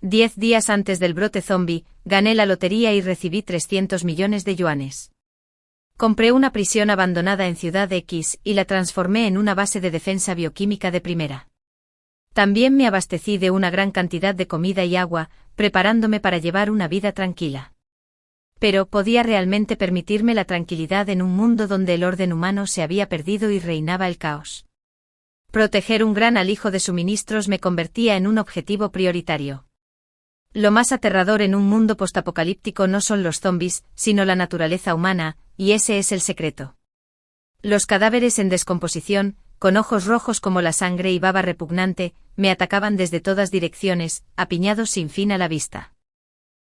10 días antes del brote zombie, gané la lotería y recibí 300 millones de yuanes. Compré una prisión abandonada en Ciudad X y la transformé en una base de defensa bioquímica de primera. También me abastecí de una gran cantidad de comida y agua, preparándome para llevar una vida tranquila. Pero ¿podía realmente permitirme la tranquilidad en un mundo donde el orden humano se había perdido y reinaba el caos? Proteger un gran alijo de suministros me convertía en un objetivo prioritario. Lo más aterrador en un mundo postapocalíptico no son los zombies, sino la naturaleza humana, y ese es el secreto. Los cadáveres en descomposición, con ojos rojos como la sangre y baba repugnante, me atacaban desde todas direcciones, apiñados sin fin a la vista.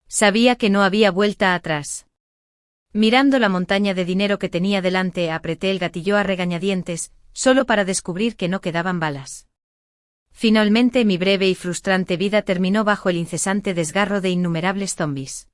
Sabía que no había vuelta atrás. Mirando la montaña de dinero que tenía delante, apreté el gatillo a regañadientes, solo para descubrir que no quedaban balas. Finalmente mi breve y frustrante vida terminó bajo el incesante desgarro de innumerables zombies.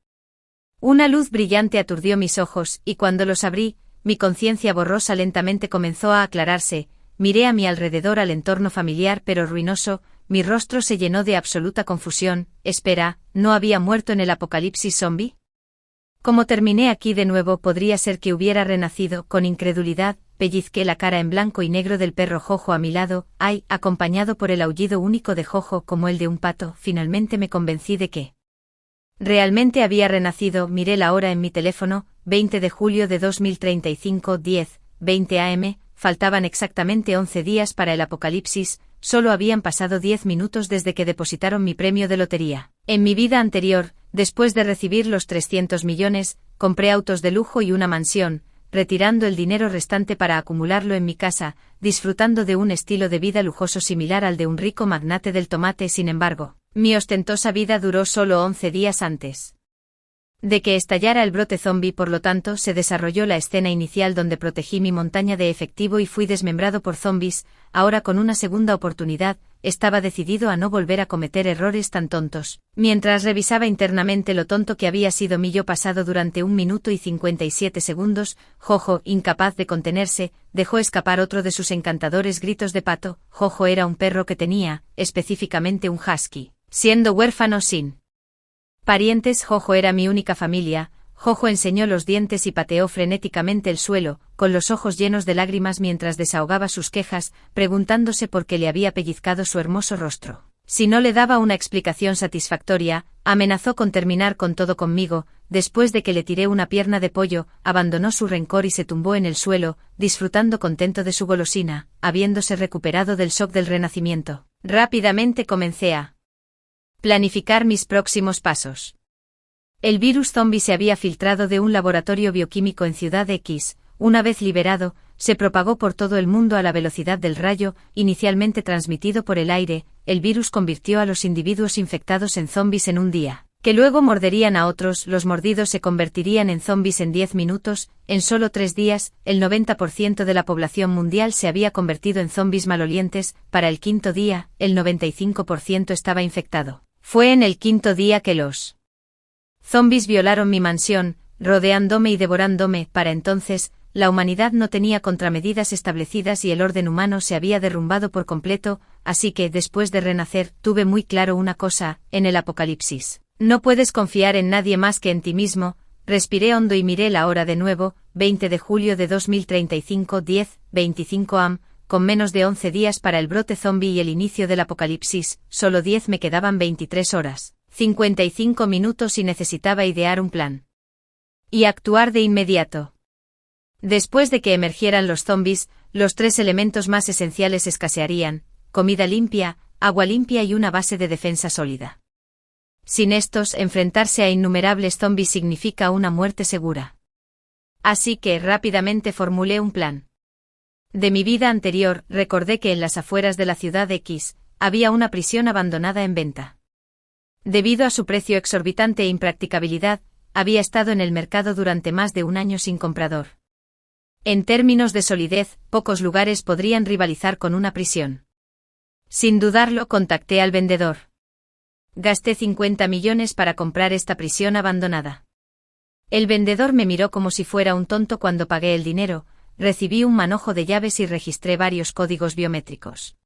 Una luz brillante aturdió mis ojos, y cuando los abrí, mi conciencia borrosa lentamente comenzó a aclararse. Miré a mi alrededor al entorno familiar pero ruinoso, mi rostro se llenó de absoluta confusión. Espera, ¿no había muerto en el apocalipsis zombie? Como terminé aquí de nuevo, podría ser que hubiera renacido. Con incredulidad, pellizqué la cara en blanco y negro del perro Jojo a mi lado, acompañado por el aullido único de Jojo como el de un pato. Finalmente me convencí de que realmente había renacido. Miré la hora en mi teléfono, 20 de julio de 2035, 10:20 am, faltaban exactamente 11 días para el apocalipsis, solo habían pasado 10 minutos desde que depositaron mi premio de lotería. En mi vida anterior, después de recibir los 300 millones, compré autos de lujo y una mansión, retirando el dinero restante para acumularlo en mi casa, disfrutando de un estilo de vida lujoso similar al de un rico magnate del tomate. Sin embargo, mi ostentosa vida duró solo 11 días antes de que estallara el brote zombie. Por lo tanto, se desarrolló la escena inicial donde protegí mi montaña de efectivo y fui desmembrado por zombies. Ahora, con una segunda oportunidad, estaba decidido a no volver a cometer errores tan tontos. Mientras revisaba internamente lo tonto que había sido mi yo pasado durante 1 minuto y 57 segundos, Jojo, incapaz de contenerse, dejó escapar otro de sus encantadores gritos de pato. Jojo era un perro que tenía, específicamente un husky. Siendo huérfano sin parientes, Jojo era mi única familia. Jojo enseñó los dientes y pateó frenéticamente el suelo, con los ojos llenos de lágrimas mientras desahogaba sus quejas, preguntándose por qué le había pellizcado su hermoso rostro. Si no le daba una explicación satisfactoria, amenazó con terminar con todo conmigo. Después de que le tiré una pierna de pollo, abandonó su rencor y se tumbó en el suelo, disfrutando contento de su golosina, habiéndose recuperado del shock del renacimiento. Rápidamente comencé a planificar mis próximos pasos. El virus zombie se había filtrado de un laboratorio bioquímico en Ciudad X. Una vez liberado, se propagó por todo el mundo a la velocidad del rayo. Inicialmente transmitido por el aire, el virus convirtió a los individuos infectados en zombies en un día, que luego morderían a otros. Los mordidos se convertirían en zombies en 10 minutos. En solo 3 días, el 90% de la población mundial se había convertido en zombies malolientes. Para el 5.º día, el 95% estaba infectado. Fue en el 5.º día que los zombies violaron mi mansión, rodeándome y devorándome. Para entonces, la humanidad no tenía contramedidas establecidas y el orden humano se había derrumbado por completo, así que, después de renacer, tuve muy claro una cosa: en el apocalipsis no puedes confiar en nadie más que en ti mismo. Respiré hondo y miré la hora de nuevo, 20 de julio de 2035, 10:25 am, con menos de 11 días para el brote zombie y el inicio del apocalipsis. Solo 10 me quedaban. 23 horas, 55 minutos y necesitaba idear un plan y actuar de inmediato. Después de que emergieran los zombies, los 3 elementos más esenciales escasearían: comida limpia, agua limpia y una base de defensa sólida. Sin estos, enfrentarse a innumerables zombies significa una muerte segura. Así que rápidamente formulé un plan. De mi vida anterior, recordé que en las afueras de la Ciudad X, había una prisión abandonada en venta. Debido a su precio exorbitante e impracticabilidad, había estado en el mercado durante más de 1 año sin comprador. En términos de solidez, pocos lugares podrían rivalizar con una prisión. Sin dudarlo, contacté al vendedor. Gasté 50 millones para comprar esta prisión abandonada. El vendedor me miró como si fuera un tonto. Cuando pagué el dinero, recibí un manojo de llaves y registré varios códigos biométricos.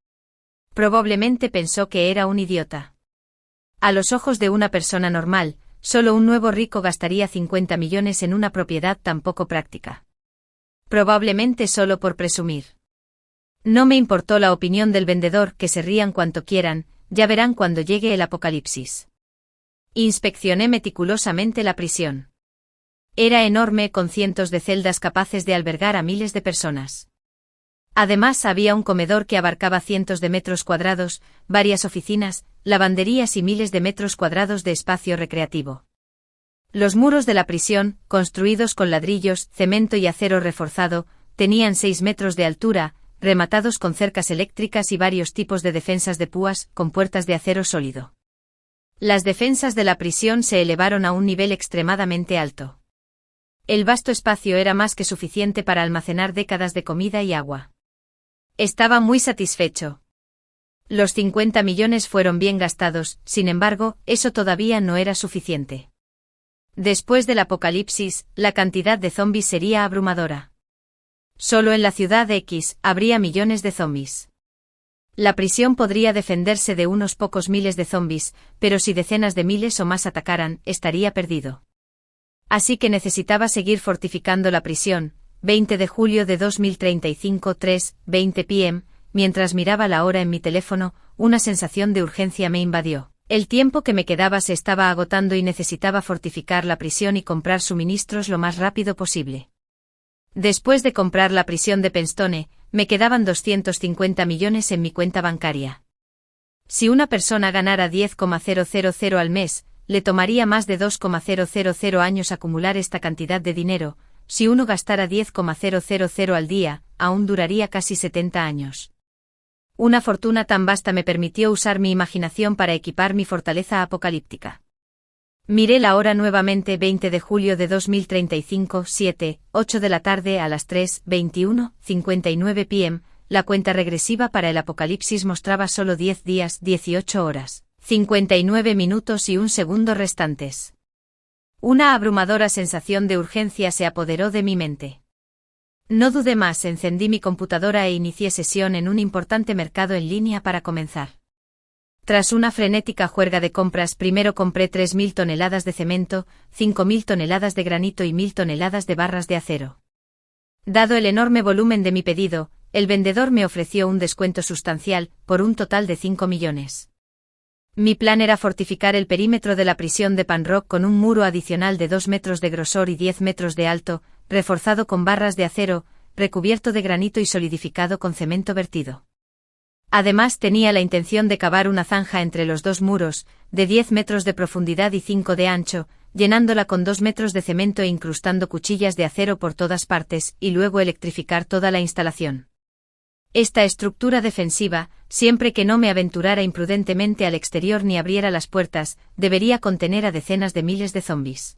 Probablemente pensó que era un idiota. A los ojos de una persona normal, solo un nuevo rico gastaría 50 millones en una propiedad tan poco práctica. Probablemente solo por presumir. No me importó la opinión del vendedor, que se rían cuanto quieran, ya verán cuando llegue el apocalipsis. Inspeccioné meticulosamente la prisión. Era enorme, con cientos de celdas capaces de albergar a miles de personas. Además había un comedor que abarcaba cientos de metros cuadrados, varias oficinas, lavanderías y miles de metros cuadrados de espacio recreativo. Los muros de la prisión, construidos con ladrillos, cemento y acero reforzado, tenían 6 metros de altura, rematados con cercas eléctricas y varios tipos de defensas de púas, con puertas de acero sólido. Las defensas de la prisión se elevaron a un nivel extremadamente alto. El vasto espacio era más que suficiente para almacenar décadas de comida y agua. Estaba muy satisfecho. Los 50 millones fueron bien gastados, sin embargo, eso todavía no era suficiente. Después del apocalipsis, la cantidad de zombies sería abrumadora. Solo en la ciudad X habría millones de zombies. La prisión podría defenderse de unos pocos miles de zombies, pero si decenas de miles o más atacaran, estaría perdido. Así que necesitaba seguir fortificando la prisión. 20 de julio de 2035, 3:20 p.m., mientras miraba la hora en mi teléfono, una sensación de urgencia me invadió. El tiempo que me quedaba se estaba agotando y necesitaba fortificar la prisión y comprar suministros lo más rápido posible. Después de comprar la prisión de Penstone, me quedaban 250 millones en mi cuenta bancaria. Si una persona ganara 10,000 al mes, le tomaría más de 2,000 años acumular esta cantidad de dinero. Si uno gastara 10,000 al día, aún duraría casi 70 años. Una fortuna tan vasta me permitió usar mi imaginación para equipar mi fortaleza apocalíptica. Miré la hora nuevamente, 20 de julio de 2035, 7:08 de la tarde a las 3:21:59 p.m., la cuenta regresiva para el apocalipsis mostraba solo 10 días, 18 horas, 59 minutos y 1 segundo restantes. Una abrumadora sensación de urgencia se apoderó de mi mente. No dudé más, encendí mi computadora e inicié sesión en un importante mercado en línea para comenzar. Tras una frenética juerga de compras, primero compré 3.000 toneladas de cemento, 5.000 toneladas de granito y 1.000 toneladas de barras de acero. Dado el enorme volumen de mi pedido, el vendedor me ofreció un descuento sustancial, por un total de 5 millones. Mi plan era fortificar el perímetro de la prisión de Panrock con un muro adicional de 2 metros de grosor y 10 metros de alto, reforzado con barras de acero, recubierto de granito y solidificado con cemento vertido. Además tenía la intención de cavar una zanja entre los dos muros, de 10 metros de profundidad y 5 de ancho, llenándola con 2 metros de cemento e incrustando cuchillas de acero por todas partes, y luego electrificar toda la instalación. Esta estructura defensiva, siempre que no me aventurara imprudentemente al exterior ni abriera las puertas, debería contener a decenas de miles de zombies.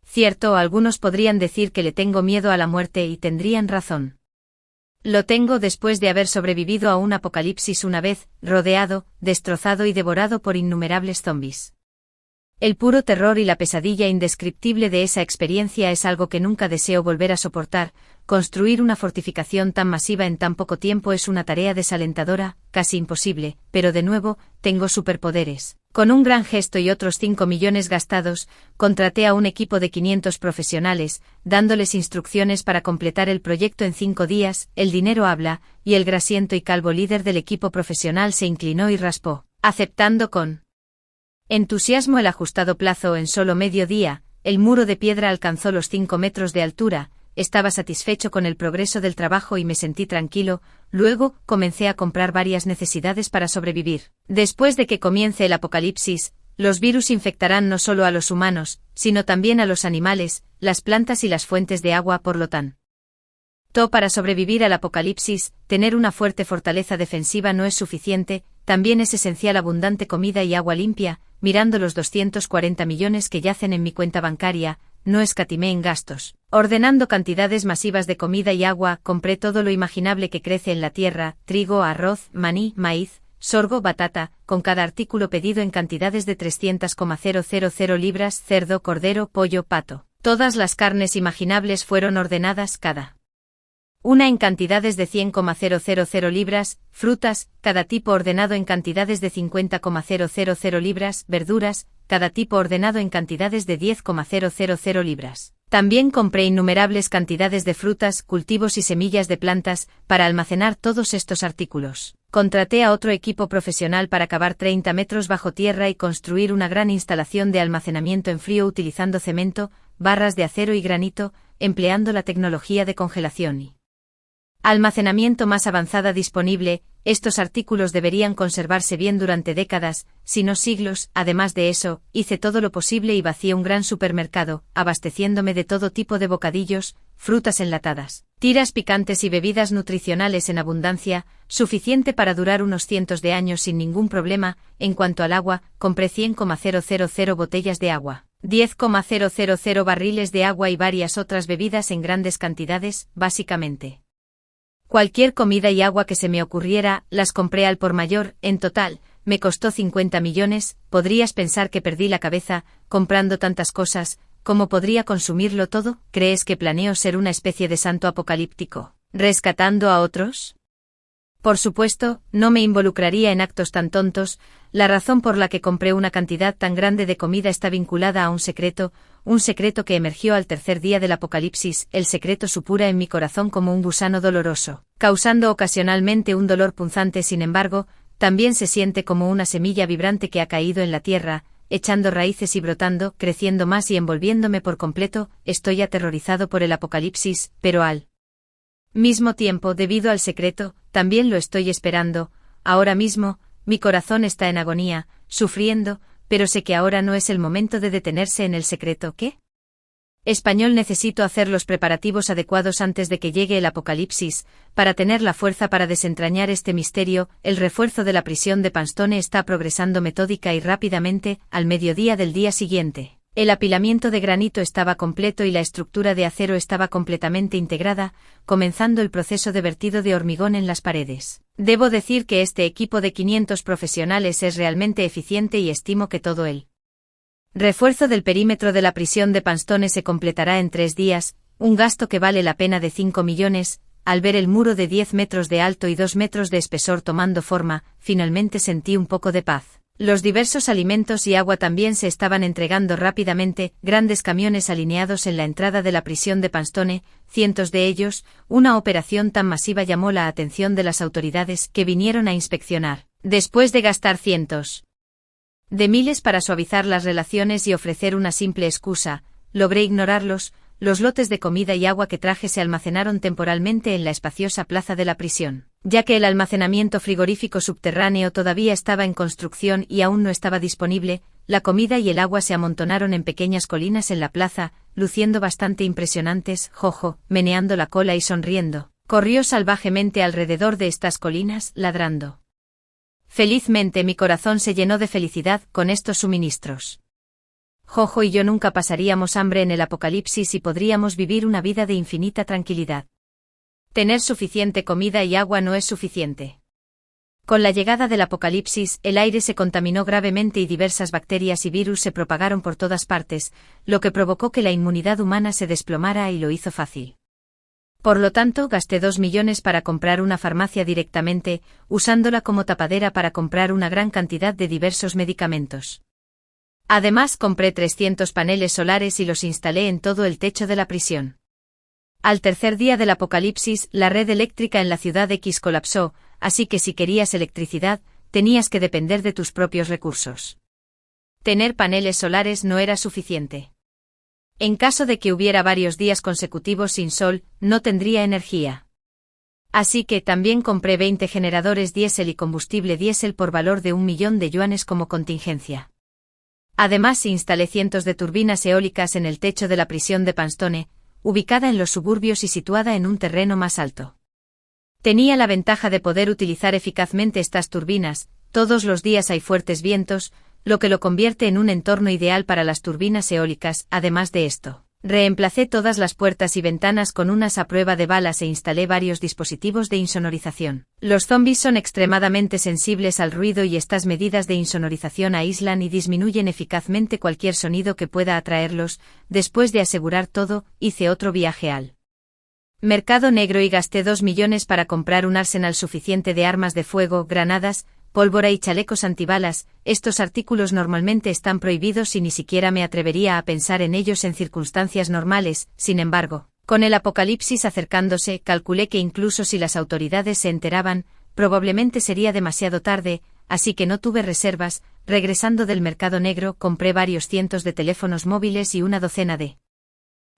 Cierto, algunos podrían decir que le tengo miedo a la muerte y tendrían razón. Lo tengo después de haber sobrevivido a un apocalipsis una vez, rodeado, destrozado y devorado por innumerables zombies. El puro terror y la pesadilla indescriptible de esa experiencia es algo que nunca deseo volver a soportar. Construir una fortificación tan masiva en tan poco tiempo es una tarea desalentadora, casi imposible, pero de nuevo, tengo superpoderes. Con un gran gesto y otros 5 millones gastados, contraté a un equipo de 500 profesionales, dándoles instrucciones para completar el proyecto en 5 días. El dinero habla, y el grasiento y calvo líder del equipo profesional se inclinó y raspó, aceptando con entusiasmo el ajustado plazo. En solo medio día, el muro de piedra alcanzó los 5 metros de altura. Estaba satisfecho con el progreso del trabajo y me sentí tranquilo. Luego, comencé a comprar varias necesidades para sobrevivir. Después de que comience el apocalipsis, los virus infectarán no solo a los humanos, sino también a los animales, las plantas y las fuentes de agua. Por lo tanto, para sobrevivir al apocalipsis, tener una fuerte fortaleza defensiva no es suficiente, también es esencial abundante comida y agua limpia. Mirando los 240 millones que yacen en mi cuenta bancaria, no escatimé en gastos. Ordenando cantidades masivas de comida y agua, compré todo lo imaginable que crece en la tierra: trigo, arroz, maní, maíz, sorgo, batata, con cada artículo pedido en cantidades de 300,000 libras, cerdo, cordero, pollo, pato. Todas las carnes imaginables fueron ordenadas, cada Una en cantidades de 100,000 libras, frutas, cada tipo ordenado en cantidades de 50,000 libras, verduras, cada tipo ordenado en cantidades de 10,000 libras. También compré innumerables cantidades de frutas, cultivos y semillas de plantas, para almacenar todos estos artículos. Contraté a otro equipo profesional para cavar 30 metros bajo tierra y construir una gran instalación de almacenamiento en frío utilizando cemento, barras de acero y granito, empleando la tecnología de congelación y almacenamiento más avanzada disponible. Estos artículos deberían conservarse bien durante décadas, si no siglos. Además de eso, hice todo lo posible y vacié un gran supermercado, abasteciéndome de todo tipo de bocadillos, frutas enlatadas, tiras picantes y bebidas nutricionales en abundancia, suficiente para durar unos cientos de años sin ningún problema. En cuanto al agua, compré 100,000 botellas de agua, 10,000 barriles de agua y varias otras bebidas en grandes cantidades, básicamente cualquier comida y agua que se me ocurriera, las compré al por mayor. En total, me costó 50 millones, podrías pensar que perdí la cabeza, comprando tantas cosas. ¿Cómo podría consumirlo todo? ¿Crees que planeo ser una especie de santo apocalíptico, rescatando a otros? Por supuesto, no me involucraría en actos tan tontos. La razón por la que compré una cantidad tan grande de comida está vinculada a un secreto que emergió al tercer día del apocalipsis. El secreto supura en mi corazón como un gusano doloroso, causando ocasionalmente un dolor punzante. Sin embargo, también se siente como una semilla vibrante que ha caído en la tierra, echando raíces y brotando, creciendo más y envolviéndome por completo. Estoy aterrorizado por el apocalipsis, pero al mismo tiempo, debido al secreto, también lo estoy esperando. Ahora mismo, mi corazón está en agonía, sufriendo, pero sé que ahora no es el momento de detenerse en el secreto. ¿Qué? Español. Necesito hacer los preparativos adecuados antes de que llegue el apocalipsis, para tener la fuerza para desentrañar este misterio. El refuerzo de la prisión de Panstone está progresando metódica y rápidamente. Al mediodía del día siguiente, el apilamiento de granito estaba completo y la estructura de acero estaba completamente integrada, comenzando el proceso de vertido de hormigón en las paredes. Debo decir que este equipo de 500 profesionales es realmente eficiente y estimo que todo el refuerzo del perímetro de la prisión de Panstone se completará en 3 días, un gasto que vale la pena de 5 millones. Al ver el muro de 10 metros de alto y 2 metros de espesor tomando forma, finalmente sentí un poco de paz. Los diversos alimentos y agua también se estaban entregando rápidamente, grandes camiones alineados en la entrada de la prisión de Panstone, cientos de ellos. Una operación tan masiva llamó la atención de las autoridades, que vinieron a inspeccionar. Después de gastar cientos de miles para suavizar las relaciones y ofrecer una simple excusa, logré ignorarlos. Los lotes de comida y agua que traje se almacenaron temporalmente en la espaciosa plaza de la prisión, ya que el almacenamiento frigorífico subterráneo todavía estaba en construcción y aún no estaba disponible. La comida y el agua se amontonaron en pequeñas colinas en la plaza, luciendo bastante impresionantes. Jojo, meneando la cola y sonriendo, corrió salvajemente alrededor de estas colinas, ladrando. Felizmente mi corazón se llenó de felicidad con estos suministros. Jojo y yo nunca pasaríamos hambre en el apocalipsis y podríamos vivir una vida de infinita tranquilidad. Tener suficiente comida y agua no es suficiente. Con la llegada del apocalipsis, el aire se contaminó gravemente y diversas bacterias y virus se propagaron por todas partes, lo que provocó que la inmunidad humana se desplomara y lo hizo fácil. Por lo tanto, gasté 2 millones para comprar una farmacia directamente, usándola como tapadera para comprar una gran cantidad de diversos medicamentos. Además, compré 300 paneles solares y los instalé en todo el techo de la prisión. Al tercer día del apocalipsis, la red eléctrica en la ciudad X colapsó, así que si querías electricidad, tenías que depender de tus propios recursos. Tener paneles solares no era suficiente. En caso de que hubiera varios días consecutivos sin sol, no tendría energía. Así que también compré 20 generadores diésel y combustible diésel por valor de 1 millón de yuanes como contingencia. Además, instalé cientos de turbinas eólicas en el techo de la prisión de Panstone, ubicada en los suburbios y situada en un terreno más alto. Tenía la ventaja de poder utilizar eficazmente estas turbinas. Todos los días hay fuertes vientos, lo que lo convierte en un entorno ideal para las turbinas eólicas. Además de esto, reemplacé todas las puertas y ventanas con unas a prueba de balas e instalé varios dispositivos de insonorización. Los zombies son extremadamente sensibles al ruido y estas medidas de insonorización aíslan y disminuyen eficazmente cualquier sonido que pueda atraerlos. Después de asegurar todo, hice otro viaje al Mercado negro y gasté 2 millones para comprar un arsenal suficiente de armas de fuego, granadas, pólvora y chalecos antibalas. Estos artículos normalmente están prohibidos y ni siquiera me atrevería a pensar en ellos en circunstancias normales. Sin embargo, con el apocalipsis acercándose, calculé que incluso si las autoridades se enteraban, probablemente sería demasiado tarde, así que no tuve reservas. Regresando del mercado negro, compré varios cientos de teléfonos móviles y una docena de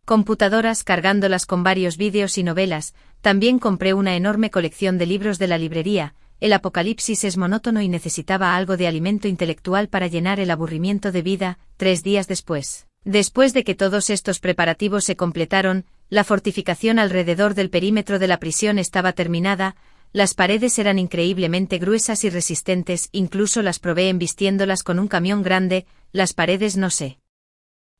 computadoras, cargándolas con varios vídeos y novelas. También compré una enorme colección de libros de la librería. El apocalipsis es monótono y necesitaba algo de alimento intelectual para llenar el aburrimiento de vida. 3 días después de que todos estos preparativos se completaron, la fortificación alrededor del perímetro de la prisión estaba terminada. Las paredes eran increíblemente gruesas y resistentes, incluso las probé embistiéndolas con un camión grande. Las paredes no se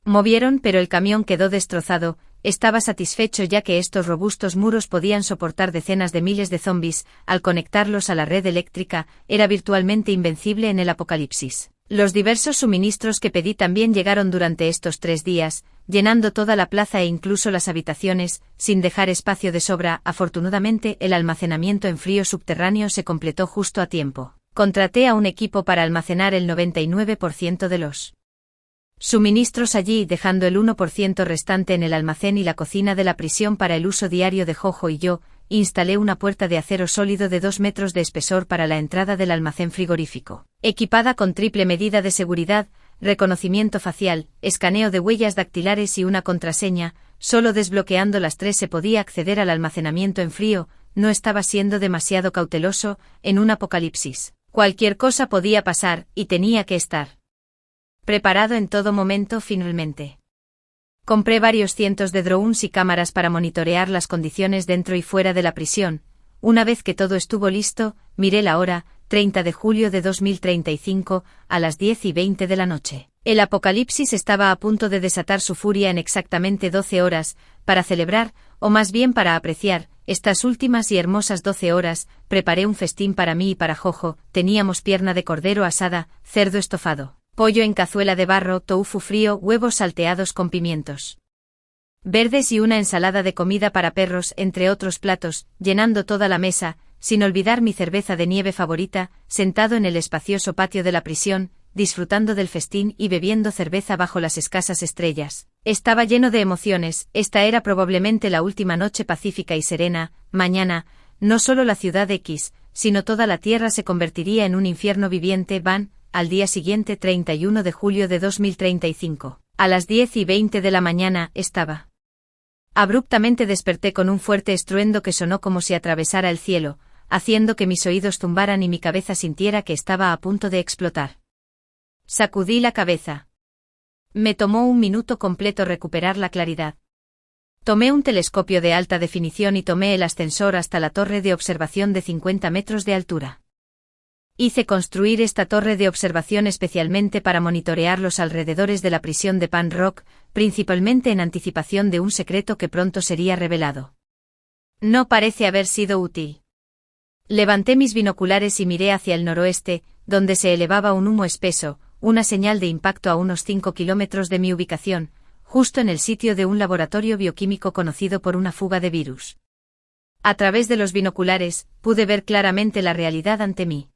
movieron, pero el camión quedó destrozado. Estaba satisfecho ya que estos robustos muros podían soportar decenas de miles de zombies. Al conectarlos a la red eléctrica, era virtualmente invencible en el apocalipsis. Los diversos suministros que pedí también llegaron durante estos 3 días, llenando toda la plaza e incluso las habitaciones, sin dejar espacio de sobra. Afortunadamente, el almacenamiento en frío subterráneo se completó justo a tiempo. Contraté a un equipo para almacenar el 99% de los suministros allí, dejando el 1% restante en el almacén y la cocina de la prisión para el uso diario de Jojo y yo. Instalé una puerta de acero sólido de 2 metros de espesor para la entrada del almacén frigorífico, equipada con triple medida de seguridad, reconocimiento facial, escaneo de huellas dactilares y una contraseña. Solo desbloqueando las 3 se podía acceder al almacenamiento en frío. No estaba siendo demasiado cauteloso. En un apocalipsis, cualquier cosa podía pasar, y tenía que estar preparado en todo momento. Finalmente, compré varios cientos de drones y cámaras para monitorear las condiciones dentro y fuera de la prisión. Una vez que todo estuvo listo, miré la hora, 30 de julio de 2035, a las 10:20 de la noche. El apocalipsis estaba a punto de desatar su furia en exactamente 12 horas, para celebrar, o más bien para apreciar, estas últimas y hermosas 12 horas, preparé un festín para mí y para Jojo. Teníamos pierna de cordero asada, cerdo estofado, pollo en cazuela de barro, tofu frío, huevos salteados con pimientos verdes y una ensalada de comida para perros, entre otros platos, llenando toda la mesa, sin olvidar mi cerveza de nieve favorita. Sentado en el espacioso patio de la prisión, disfrutando del festín y bebiendo cerveza bajo las escasas estrellas. Estaba lleno de emociones. Esta era probablemente la última noche pacífica y serena. Mañana, no solo la ciudad X, sino toda la Tierra se convertiría en un infierno viviente. Al día siguiente, 31 de julio de 2035, a las 10:20 de la mañana, estaba. Abruptamente desperté con un fuerte estruendo que sonó como si atravesara el cielo, haciendo que mis oídos zumbaran y mi cabeza sintiera que estaba a punto de explotar. Sacudí la cabeza. Me tomó un minuto completo recuperar la claridad. Tomé un telescopio de alta definición y tomé el ascensor hasta la torre de observación de 50 metros de altura. Hice construir esta torre de observación especialmente para monitorear los alrededores de la prisión de Pan Rock, principalmente en anticipación de un secreto que pronto sería revelado. No parece haber sido útil. Levanté mis binoculares y miré hacia el noroeste, donde se elevaba un humo espeso, una señal de impacto a unos 5 kilómetros de mi ubicación, justo en el sitio de un laboratorio bioquímico conocido por una fuga de virus. A través de los binoculares, pude ver claramente la realidad ante mí.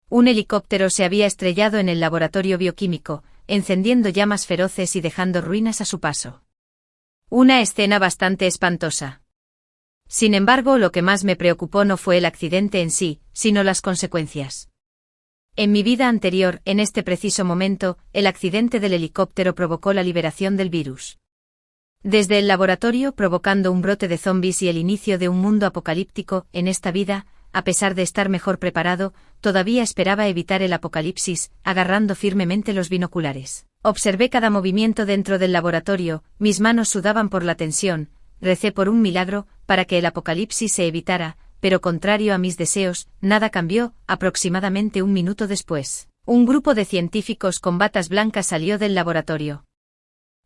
Un helicóptero se había estrellado en el laboratorio bioquímico, encendiendo llamas feroces y dejando ruinas a su paso. Una escena bastante espantosa. Sin embargo, lo que más me preocupó no fue el accidente en sí, sino las consecuencias. En mi vida anterior, en este preciso momento, el accidente del helicóptero provocó la liberación del virus desde el laboratorio, provocando un brote de zombies y el inicio de un mundo apocalíptico. En esta vida, a pesar de estar mejor preparado, todavía esperaba evitar el apocalipsis, agarrando firmemente los binoculares. Observé cada movimiento dentro del laboratorio, mis manos sudaban por la tensión, recé por un milagro, para que el apocalipsis se evitara, pero contrario a mis deseos, nada cambió. Aproximadamente un minuto después, un grupo de científicos con batas blancas salió del laboratorio.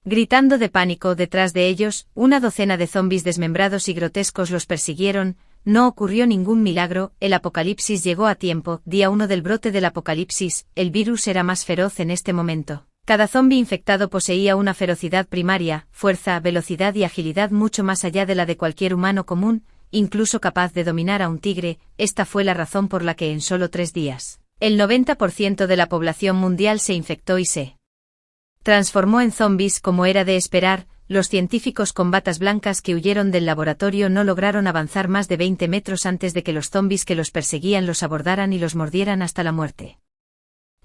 Gritando de pánico, detrás de ellos, una docena de zombies desmembrados y grotescos los persiguieron. No ocurrió ningún milagro, el apocalipsis llegó a tiempo. Día 1 del brote del apocalipsis, el virus era más feroz en este momento. Cada zombi infectado poseía una ferocidad primaria, fuerza, velocidad y agilidad mucho más allá de la de cualquier humano común, incluso capaz de dominar a un tigre. Esta fue la razón por la que en solo 3 días, el 90% de la población mundial se infectó y se transformó en zombis. Como era de esperar, los científicos con batas blancas que huyeron del laboratorio no lograron avanzar más de 20 metros antes de que los zombis que los perseguían los abordaran y los mordieran hasta la muerte.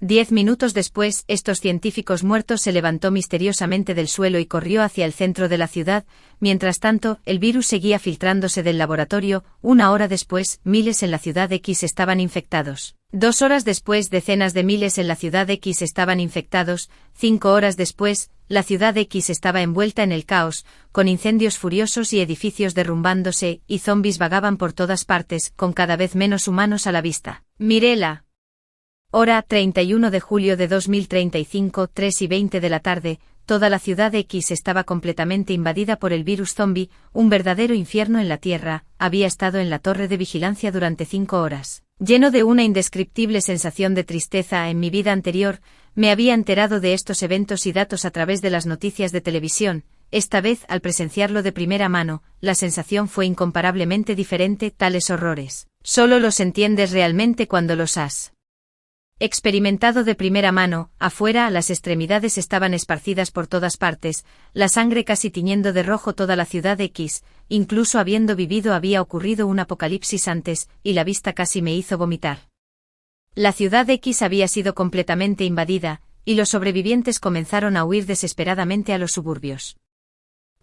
10 minutos después, estos científicos muertos se levantó misteriosamente del suelo y corrió hacia el centro de la ciudad. Mientras tanto, el virus seguía filtrándose del laboratorio. 1 hora después, miles en la ciudad X estaban infectados. 2 horas después, decenas de miles en la ciudad X estaban infectados. 5 horas después, la ciudad X estaba envuelta en el caos, con incendios furiosos y edificios derrumbándose, y zombis vagaban por todas partes, con cada vez menos humanos a la vista. Mirela. Hora 31 de julio de 2035, 3:20 de la tarde, toda la ciudad X estaba completamente invadida por el virus zombie, un verdadero infierno en la Tierra. Había estado en la torre de vigilancia durante 5 horas. Lleno de una indescriptible sensación de tristeza en mi vida anterior, me había enterado de estos eventos y datos a través de las noticias de televisión. Esta vez, al presenciarlo de primera mano, la sensación fue incomparablemente diferente. Tales horrores solo los entiendes realmente cuando los has experimentado de primera mano. Afuera, las extremidades estaban esparcidas por todas partes, la sangre casi tiñendo de rojo toda la ciudad X. Incluso habiendo vivido había ocurrido un apocalipsis antes, y la vista casi me hizo vomitar. La ciudad X había sido completamente invadida, y los sobrevivientes comenzaron a huir desesperadamente a los suburbios.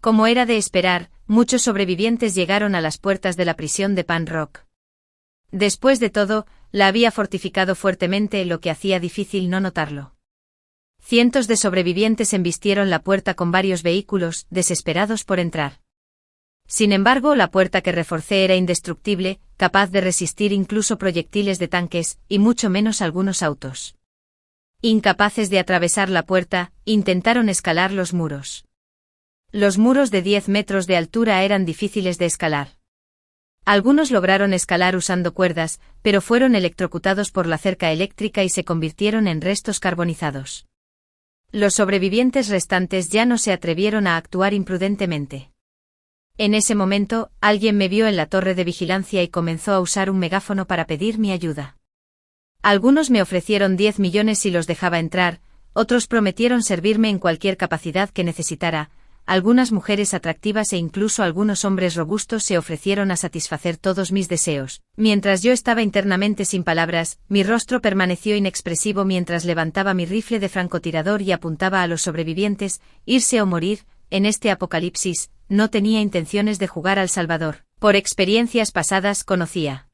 Como era de esperar, muchos sobrevivientes llegaron a las puertas de la prisión de Pan Rock. Después de todo, la había fortificado fuertemente, lo que hacía difícil no notarlo. Cientos de sobrevivientes embistieron la puerta con varios vehículos, desesperados por entrar. Sin embargo, la puerta que reforcé era indestructible, capaz de resistir incluso proyectiles de tanques, y mucho menos algunos autos. Incapaces de atravesar la puerta, intentaron escalar los muros. Los muros de 10 metros de altura eran difíciles de escalar. Algunos lograron escalar usando cuerdas, pero fueron electrocutados por la cerca eléctrica y se convirtieron en restos carbonizados. Los sobrevivientes restantes ya no se atrevieron a actuar imprudentemente. En ese momento, alguien me vio en la torre de vigilancia y comenzó a usar un megáfono para pedir mi ayuda. Algunos me ofrecieron 10 millones si los dejaba entrar, otros prometieron servirme en cualquier capacidad que necesitara. Algunas mujeres atractivas e incluso algunos hombres robustos se ofrecieron a satisfacer todos mis deseos. Mientras yo estaba internamente sin palabras, mi rostro permaneció inexpresivo mientras levantaba mi rifle de francotirador y apuntaba a los sobrevivientes. Irse o morir, en este apocalipsis, no tenía intenciones de jugar al Salvador. Por experiencias pasadas conocía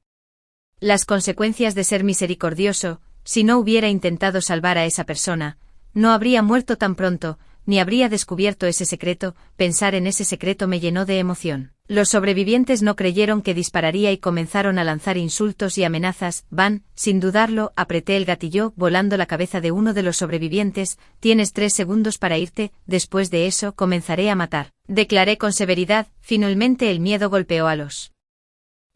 las consecuencias de ser misericordioso. Si no hubiera intentado salvar a esa persona, no habría muerto tan pronto, ni habría descubierto ese secreto. Pensar en ese secreto me llenó de emoción. Los sobrevivientes no creyeron que dispararía y comenzaron a lanzar insultos y amenazas. Van, sin dudarlo, apreté el gatillo, volando la cabeza de uno de los sobrevivientes. Tienes 3 segundos para irte, después de eso comenzaré a matar, declaré con severidad. Finalmente el miedo golpeó a los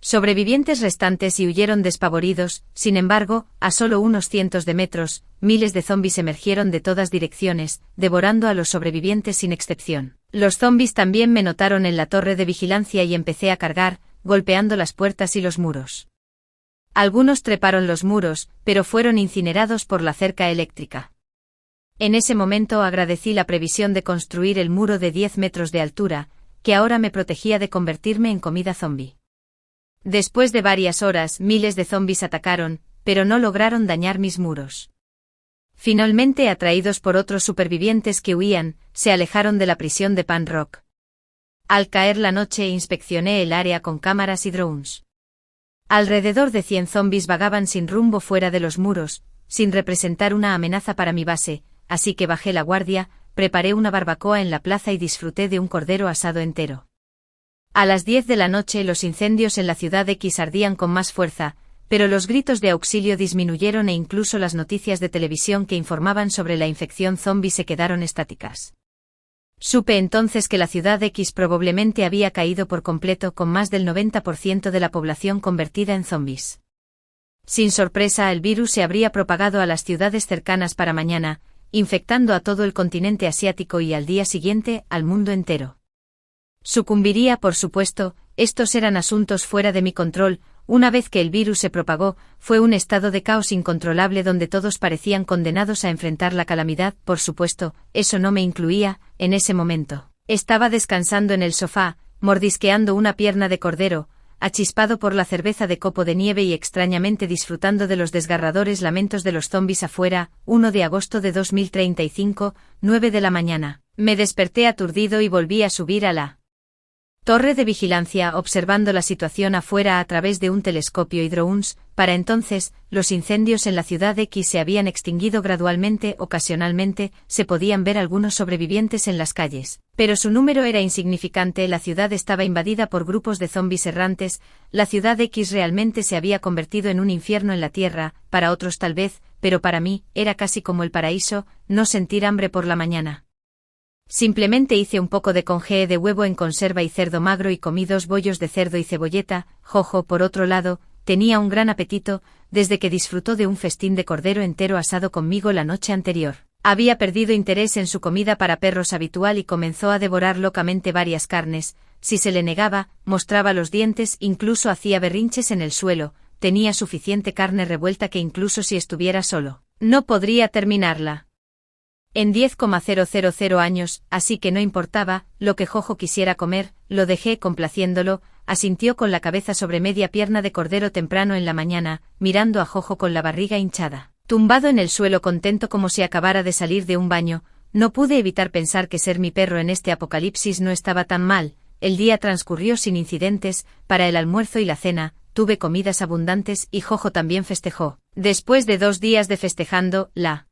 sobrevivientes restantes y huyeron despavoridos. Sin embargo, a solo unos cientos de metros, miles de zombis emergieron de todas direcciones, devorando a los sobrevivientes sin excepción. Los zombis también me notaron en la torre de vigilancia y empecé a cargar, golpeando las puertas y los muros. Algunos treparon los muros, pero fueron incinerados por la cerca eléctrica. En ese momento agradecí la previsión de construir el muro de 10 metros de altura, que ahora me protegía de convertirme en comida zombie. Después de varias horas, miles de zombis atacaron, pero no lograron dañar mis muros. Finalmente, atraídos por otros supervivientes que huían, se alejaron de la prisión de Pan Rock. Al caer la noche inspeccioné el área con cámaras y drones. Alrededor de 100 zombis vagaban sin rumbo fuera de los muros, sin representar una amenaza para mi base, así que bajé la guardia, preparé una barbacoa en la plaza y disfruté de un cordero asado entero. A las 10 de la noche los incendios en la ciudad X ardían con más fuerza, pero los gritos de auxilio disminuyeron e incluso las noticias de televisión que informaban sobre la infección zombie se quedaron estáticas. Supe entonces que la ciudad X probablemente había caído por completo con más del 90% de la población convertida en zombies. Sin sorpresa, el virus se habría propagado a las ciudades cercanas para mañana, infectando a todo el continente asiático y al día siguiente al mundo entero. Sucumbiría, por supuesto, estos eran asuntos fuera de mi control. Una vez que el virus se propagó, fue un estado de caos incontrolable donde todos parecían condenados a enfrentar la calamidad. Por supuesto, eso no me incluía. En ese momento, estaba descansando en el sofá, mordisqueando una pierna de cordero, achispado por la cerveza de copo de nieve y extrañamente disfrutando de los desgarradores lamentos de los zombis afuera. 1 de agosto de 2035, 9 de la mañana. Me desperté aturdido y volví a subir a la torre de vigilancia observando la situación afuera a través de un telescopio y drones. Para entonces, los incendios en la ciudad X se habían extinguido gradualmente. Ocasionalmente, se podían ver algunos sobrevivientes en las calles, pero su número era insignificante. La ciudad estaba invadida por grupos de zombis errantes. La ciudad X realmente se había convertido en un infierno en la Tierra, para otros tal vez, pero para mí, era casi como el paraíso, no sentir hambre por la mañana. Simplemente hice un poco de congé de huevo en conserva y cerdo magro y comí 2 bollos de cerdo y cebolleta. Jojo, por otro lado, tenía un gran apetito, desde que disfrutó de un festín de cordero entero asado conmigo la noche anterior. Había perdido interés en su comida para perros habitual y comenzó a devorar locamente varias carnes. Si se le negaba, mostraba los dientes, incluso hacía berrinches en el suelo. Tenía suficiente carne revuelta que incluso si estuviera solo, no podría terminarla en 10,000 años, así que no importaba lo que Jojo quisiera comer. Lo dejé complaciéndolo. Asintió con la cabeza sobre media pierna de cordero temprano en la mañana, mirando a Jojo con la barriga hinchada, tumbado en el suelo contento como si acabara de salir de un baño. No pude evitar pensar que ser mi perro en este apocalipsis no estaba tan mal. El día transcurrió sin incidentes. Para el almuerzo y la cena, tuve comidas abundantes y Jojo también festejó. Después de 2 días de festejando, la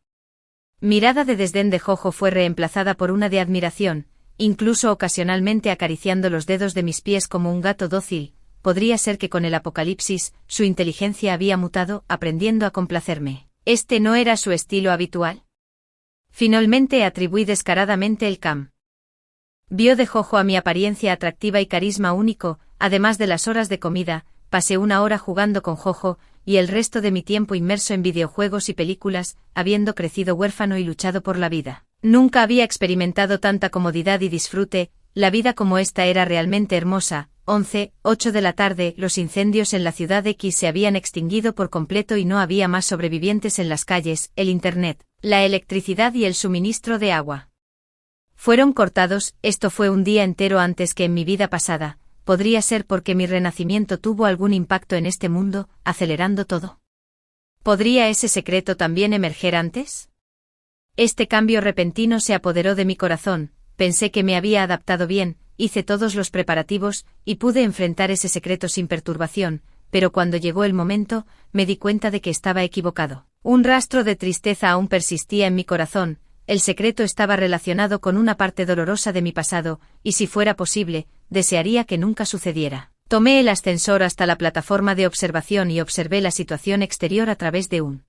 mirada de desdén de Jojo fue reemplazada por una de admiración, incluso ocasionalmente acariciando los dedos de mis pies como un gato dócil. Podría ser que con el apocalipsis, su inteligencia había mutado, aprendiendo a complacerme. ¿Este no era su estilo habitual? Finalmente atribuí descaradamente el cambio de Jojo a mi apariencia atractiva y carisma único. Además de las horas de comida, pasé 1 hora jugando con Jojo, y el resto de mi tiempo inmerso en videojuegos y películas, habiendo crecido huérfano y luchado por la vida. Nunca había experimentado tanta comodidad y disfrute. La vida como esta era realmente hermosa. 8 de la tarde, los incendios en la ciudad X se habían extinguido por completo y no había más sobrevivientes en las calles. El internet, la electricidad y el suministro de agua fueron cortados. Esto fue un día entero antes que en mi vida pasada. ¿Podría ser porque mi renacimiento tuvo algún impacto en este mundo, acelerando todo? ¿Podría ese secreto también emerger antes? Este cambio repentino se apoderó de mi corazón. Pensé que me había adaptado bien, hice todos los preparativos, y pude enfrentar ese secreto sin perturbación, pero cuando llegó el momento, me di cuenta de que estaba equivocado. Un rastro de tristeza aún persistía en mi corazón. El secreto estaba relacionado con una parte dolorosa de mi pasado, y si fuera posible, desearía que nunca sucediera. Tomé el ascensor hasta la plataforma de observación y observé la situación exterior a través de un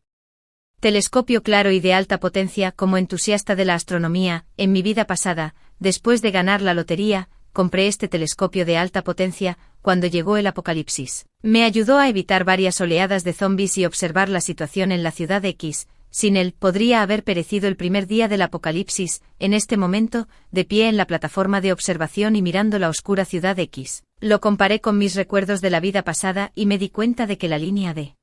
telescopio claro y de alta potencia. Como entusiasta de la astronomía, en mi vida pasada, después de ganar la lotería, compré este telescopio de alta potencia. Cuando llegó el apocalipsis, me ayudó a evitar varias oleadas de zombies y observar la situación en la ciudad X. Sin él, podría haber perecido el primer día del apocalipsis. En este momento, de pie en la plataforma de observación y mirando la oscura ciudad X, lo comparé con mis recuerdos de la vida pasada y me di cuenta de que la línea de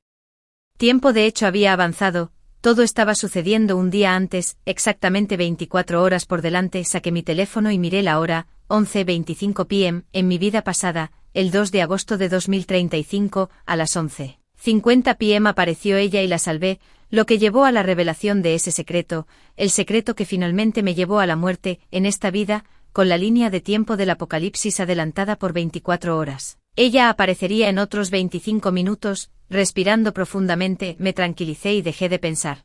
tiempo de hecho había avanzado. Todo estaba sucediendo un día antes, exactamente 24 horas por delante. Saqué mi teléfono y miré la hora, 11:25 p.m. En mi vida pasada, el 2 de agosto de 2035, a las 11:50 p.m. apareció ella y la salvé, lo que llevó a la revelación de ese secreto, el secreto que finalmente me llevó a la muerte. En esta vida, con la línea de tiempo del apocalipsis adelantada por 24 horas. Ella aparecería en otros 25 minutos. Respirando profundamente, me tranquilicé y dejé de pensar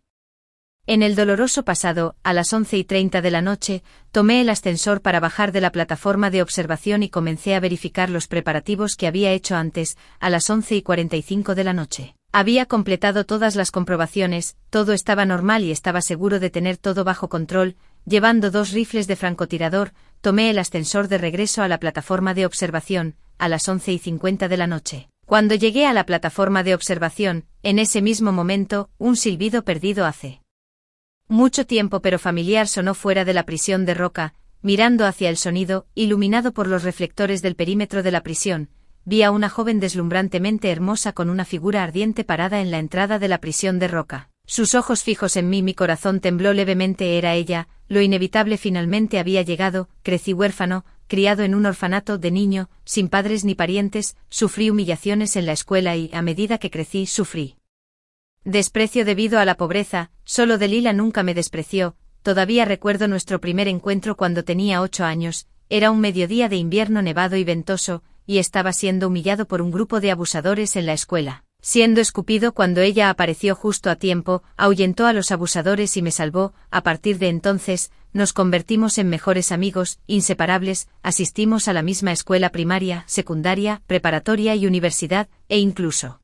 en el doloroso pasado. A las 11:30 de la noche, tomé el ascensor para bajar de la plataforma de observación y comencé a verificar los preparativos que había hecho antes. A las 11:45 de la noche, había completado todas las comprobaciones, todo estaba normal y estaba seguro de tener todo bajo control. Llevando 2 rifles de francotirador, tomé el ascensor de regreso a la plataforma de observación. A las 11:50 de la noche, cuando llegué a la plataforma de observación, en ese mismo momento, un silbido perdido hace Mucho tiempo pero familiar sonó fuera de la prisión de roca, mirando hacia el sonido, iluminado por los reflectores del perímetro de la prisión. Vi a una joven deslumbrantemente hermosa con una figura ardiente parada en la entrada de la prisión de roca. Sus ojos fijos en mí, mi corazón tembló levemente. Era ella, lo inevitable finalmente había llegado. Crecí huérfano, criado en un orfanato de niño, sin padres ni parientes, sufrí humillaciones en la escuela y, a medida que crecí, sufrí desprecio debido a la pobreza. Solo Delilah nunca me despreció. Todavía recuerdo nuestro primer encuentro cuando tenía 8 años, era un mediodía de invierno nevado y ventoso, y estaba siendo humillado por un grupo de abusadores en la escuela. Siendo escupido cuando ella apareció justo a tiempo, ahuyentó a los abusadores y me salvó. A partir de entonces, nos convertimos en mejores amigos, inseparables, asistimos a la misma escuela primaria, secundaria, preparatoria y universidad, e incluso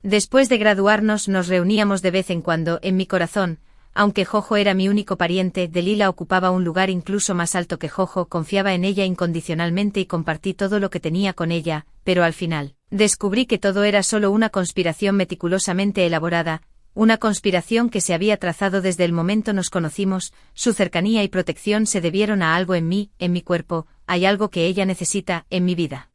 después de graduarnos nos reuníamos de vez en cuando. En mi corazón, aunque Jojo era mi único pariente, Delilah ocupaba un lugar incluso más alto que Jojo. Confiaba en ella incondicionalmente y compartí todo lo que tenía con ella, pero al final descubrí que todo era solo una conspiración meticulosamente elaborada, una conspiración que se había trazado desde el momento nos conocimos. Su cercanía y protección se debieron a algo en mí, en mi cuerpo. Hay algo que ella necesita, en mi vida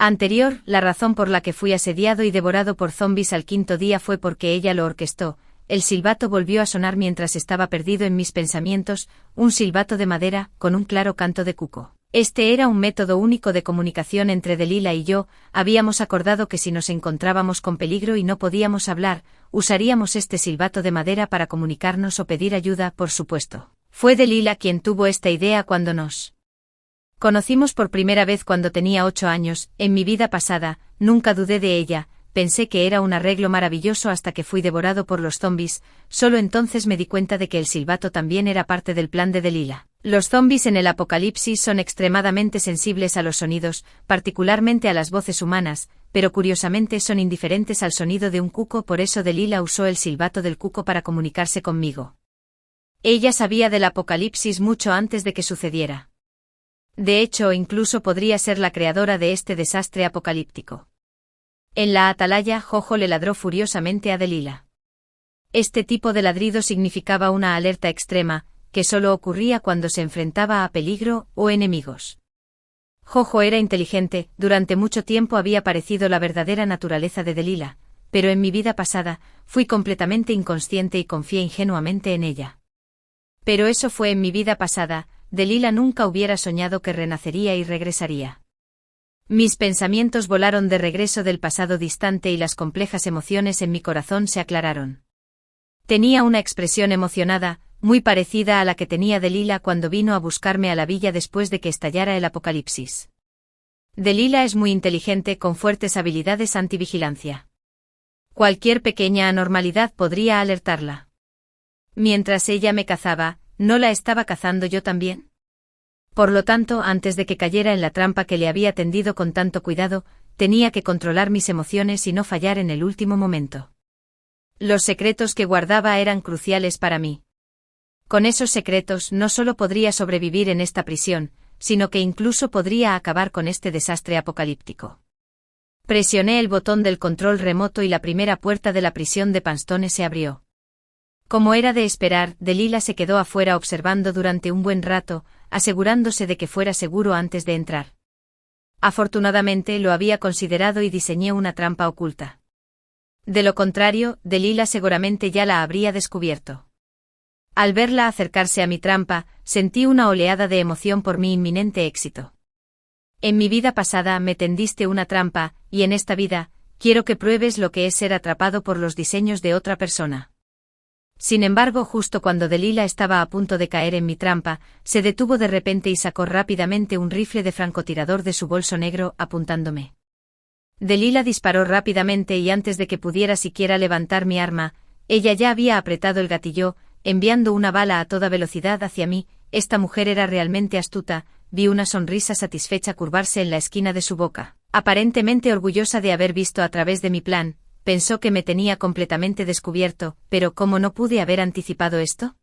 anterior. La razón por la que fui asediado y devorado por zombies al 5.º día fue porque ella lo orquestó. El silbato volvió a sonar mientras estaba perdido en mis pensamientos, un silbato de madera, con un claro canto de cuco. Este era un método único de comunicación entre Delilah y yo. Habíamos acordado que si nos encontrábamos con peligro y no podíamos hablar, usaríamos este silbato de madera para comunicarnos o pedir ayuda. Por supuesto, fue Delilah quien tuvo esta idea cuando nos conocimos por primera vez cuando tenía 8 años. En mi vida pasada, nunca dudé de ella. Pensé que era un arreglo maravilloso hasta que fui devorado por los zombies. Solo entonces me di cuenta de que el silbato también era parte del plan de Delilah. Los zombies en el apocalipsis son extremadamente sensibles a los sonidos, particularmente a las voces humanas, pero curiosamente son indiferentes al sonido de un cuco. Por eso Delilah usó el silbato del cuco para comunicarse conmigo. Ella sabía del apocalipsis mucho antes de que sucediera. De hecho, incluso podría ser la creadora de este desastre apocalíptico. En la atalaya, Jojo le ladró furiosamente a Delilah. Este tipo de ladrido significaba una alerta extrema, que solo ocurría cuando se enfrentaba a peligro o enemigos. Jojo era inteligente. Durante mucho tiempo había parecido la verdadera naturaleza de Delilah, pero en mi vida pasada, fui completamente inconsciente y confié ingenuamente en ella. Pero eso fue en mi vida pasada. Delilah nunca hubiera soñado que renacería y regresaría. Mis pensamientos volaron de regreso del pasado distante y las complejas emociones en mi corazón se aclararon. Tenía una expresión emocionada, muy parecida a la que tenía Delilah cuando vino a buscarme a la villa después de que estallara el apocalipsis. Delilah es muy inteligente, con fuertes habilidades antivigilancia. Cualquier pequeña anormalidad podría alertarla. Mientras ella me cazaba, ¿no la estaba cazando yo también? Por lo tanto, antes de que cayera en la trampa que le había tendido con tanto cuidado, tenía que controlar mis emociones y no fallar en el último momento. Los secretos que guardaba eran cruciales para mí. Con esos secretos no solo podría sobrevivir en esta prisión, sino que incluso podría acabar con este desastre apocalíptico. Presioné el botón del control remoto y la primera puerta de la prisión de Panstone se abrió. Como era de esperar, Delilah se quedó afuera observando durante un buen rato, asegurándose de que fuera seguro antes de entrar. Afortunadamente lo había considerado y diseñé una trampa oculta. De lo contrario, Delilah seguramente ya la habría descubierto. Al verla acercarse a mi trampa, sentí una oleada de emoción por mi inminente éxito. En mi vida pasada me tendiste una trampa, y en esta vida, quiero que pruebes lo que es ser atrapado por los diseños de otra persona. Sin embargo, justo cuando Delilah estaba a punto de caer en mi trampa, se detuvo de repente y sacó rápidamente un rifle de francotirador de su bolso negro, apuntándome. Delilah disparó rápidamente y antes de que pudiera siquiera levantar mi arma, ella ya había apretado el gatillo, enviando una bala a toda velocidad hacia mí. Esta mujer era realmente astuta. Vi una sonrisa satisfecha curvarse en la esquina de su boca. Aparentemente orgullosa de haber visto a través de mi plan, pensó que me tenía completamente descubierto, pero ¿cómo no pude haber anticipado esto?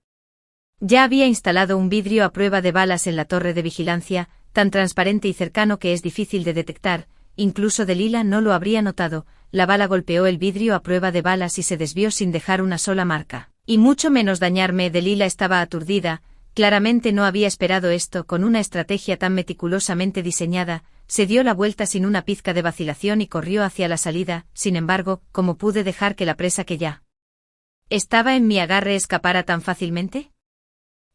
Ya había instalado un vidrio a prueba de balas en la torre de vigilancia, tan transparente y cercano que es difícil de detectar. Incluso Delilah no lo habría notado. La bala golpeó el vidrio a prueba de balas y se desvió sin dejar una sola marca. Y mucho menos dañarme. Delila estaba aturdida, claramente no había esperado esto. Con una estrategia tan meticulosamente diseñada, se dio la vuelta sin una pizca de vacilación y corrió hacia la salida. Sin embargo, ¿cómo pude dejar que la presa que ya estaba en mi agarre escapara tan fácilmente?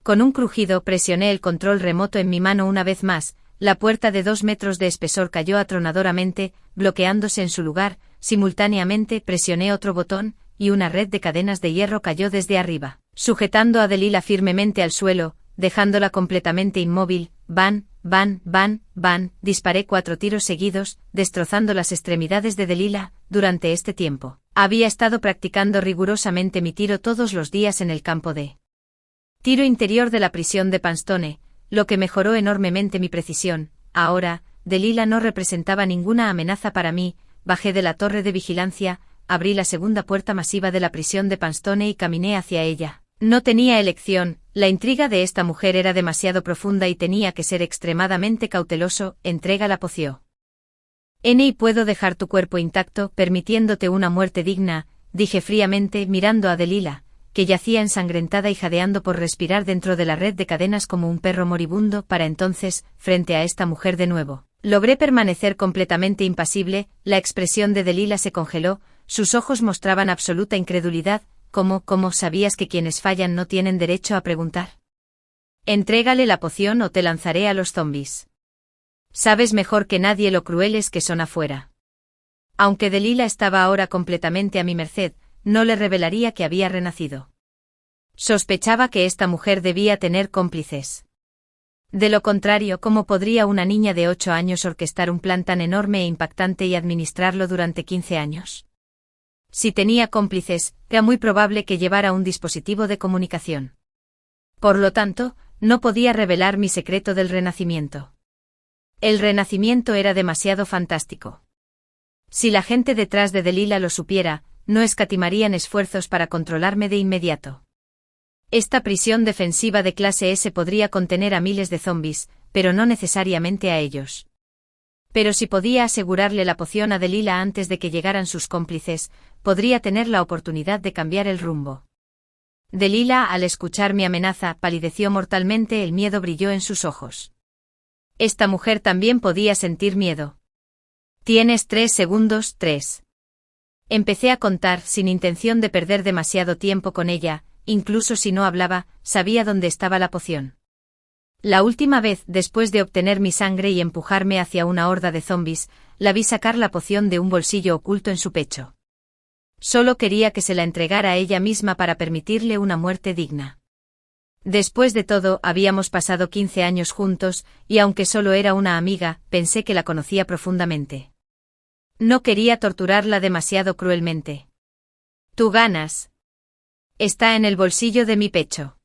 Con un crujido presioné el control remoto en mi mano una vez más. La puerta de 2 metros de espesor cayó atronadoramente, bloqueándose en su lugar. Simultáneamente presioné otro botón, y una red de cadenas de hierro cayó desde arriba, sujetando a Delila firmemente al suelo, dejándola completamente inmóvil. Van, van, van, van. Disparé 4 tiros seguidos, destrozando las extremidades de Delila. Durante este tiempo, había estado practicando rigurosamente mi tiro todos los días en el campo de tiro interior de la prisión de Panstone, lo que mejoró enormemente mi precisión. Ahora, Delila no representaba ninguna amenaza para mí. Bajé de la torre de vigilancia, abrí la segunda puerta masiva de la prisión de Panstone y caminé hacia ella. No tenía elección, la intriga de esta mujer era demasiado profunda y tenía que ser extremadamente cauteloso. Entrega la poción. Y puedo dejar tu cuerpo intacto, permitiéndote una muerte digna, dije fríamente, mirando a Delila, que yacía ensangrentada y jadeando por respirar dentro de la red de cadenas como un perro moribundo. Para entonces, frente a esta mujer de nuevo, logré permanecer completamente impasible. La expresión de Delila se congeló, sus ojos mostraban absoluta incredulidad. ¿Cómo sabías que quienes fallan no tienen derecho a preguntar? Entrégale la poción o te lanzaré a los zombis. Sabes mejor que nadie lo crueles que son afuera. Aunque Delila estaba ahora completamente a mi merced, no le revelaría que había renacido. Sospechaba que esta mujer debía tener cómplices. De lo contrario, ¿cómo podría una niña de 8 años orquestar un plan tan enorme e impactante y administrarlo durante 15 años? Si tenía cómplices, era muy probable que llevara un dispositivo de comunicación. Por lo tanto, no podía revelar mi secreto del renacimiento. El renacimiento era demasiado fantástico. Si la gente detrás de Delila lo supiera, no escatimarían esfuerzos para controlarme de inmediato. Esta prisión defensiva de clase S podría contener a miles de zombis, pero no necesariamente a ellos. Pero si podía asegurarle la poción a Delila antes de que llegaran sus cómplices, podría tener la oportunidad de cambiar el rumbo. Delila, al escuchar mi amenaza, palideció mortalmente. El miedo brilló en sus ojos. Esta mujer también podía sentir miedo. Tienes 3 segundos. 3. Empecé a contar, sin intención de perder demasiado tiempo con ella. Incluso si no hablaba, sabía dónde estaba la poción. La última vez, después de obtener mi sangre y empujarme hacia una horda de zombis, la vi sacar la poción de un bolsillo oculto en su pecho. Solo quería que se la entregara a ella misma para permitirle una muerte digna. Después de todo, habíamos pasado 15 años juntos, y aunque solo era una amiga, pensé que la conocía profundamente. No quería torturarla demasiado cruelmente. Tú ganas. Está en el bolsillo de mi pecho.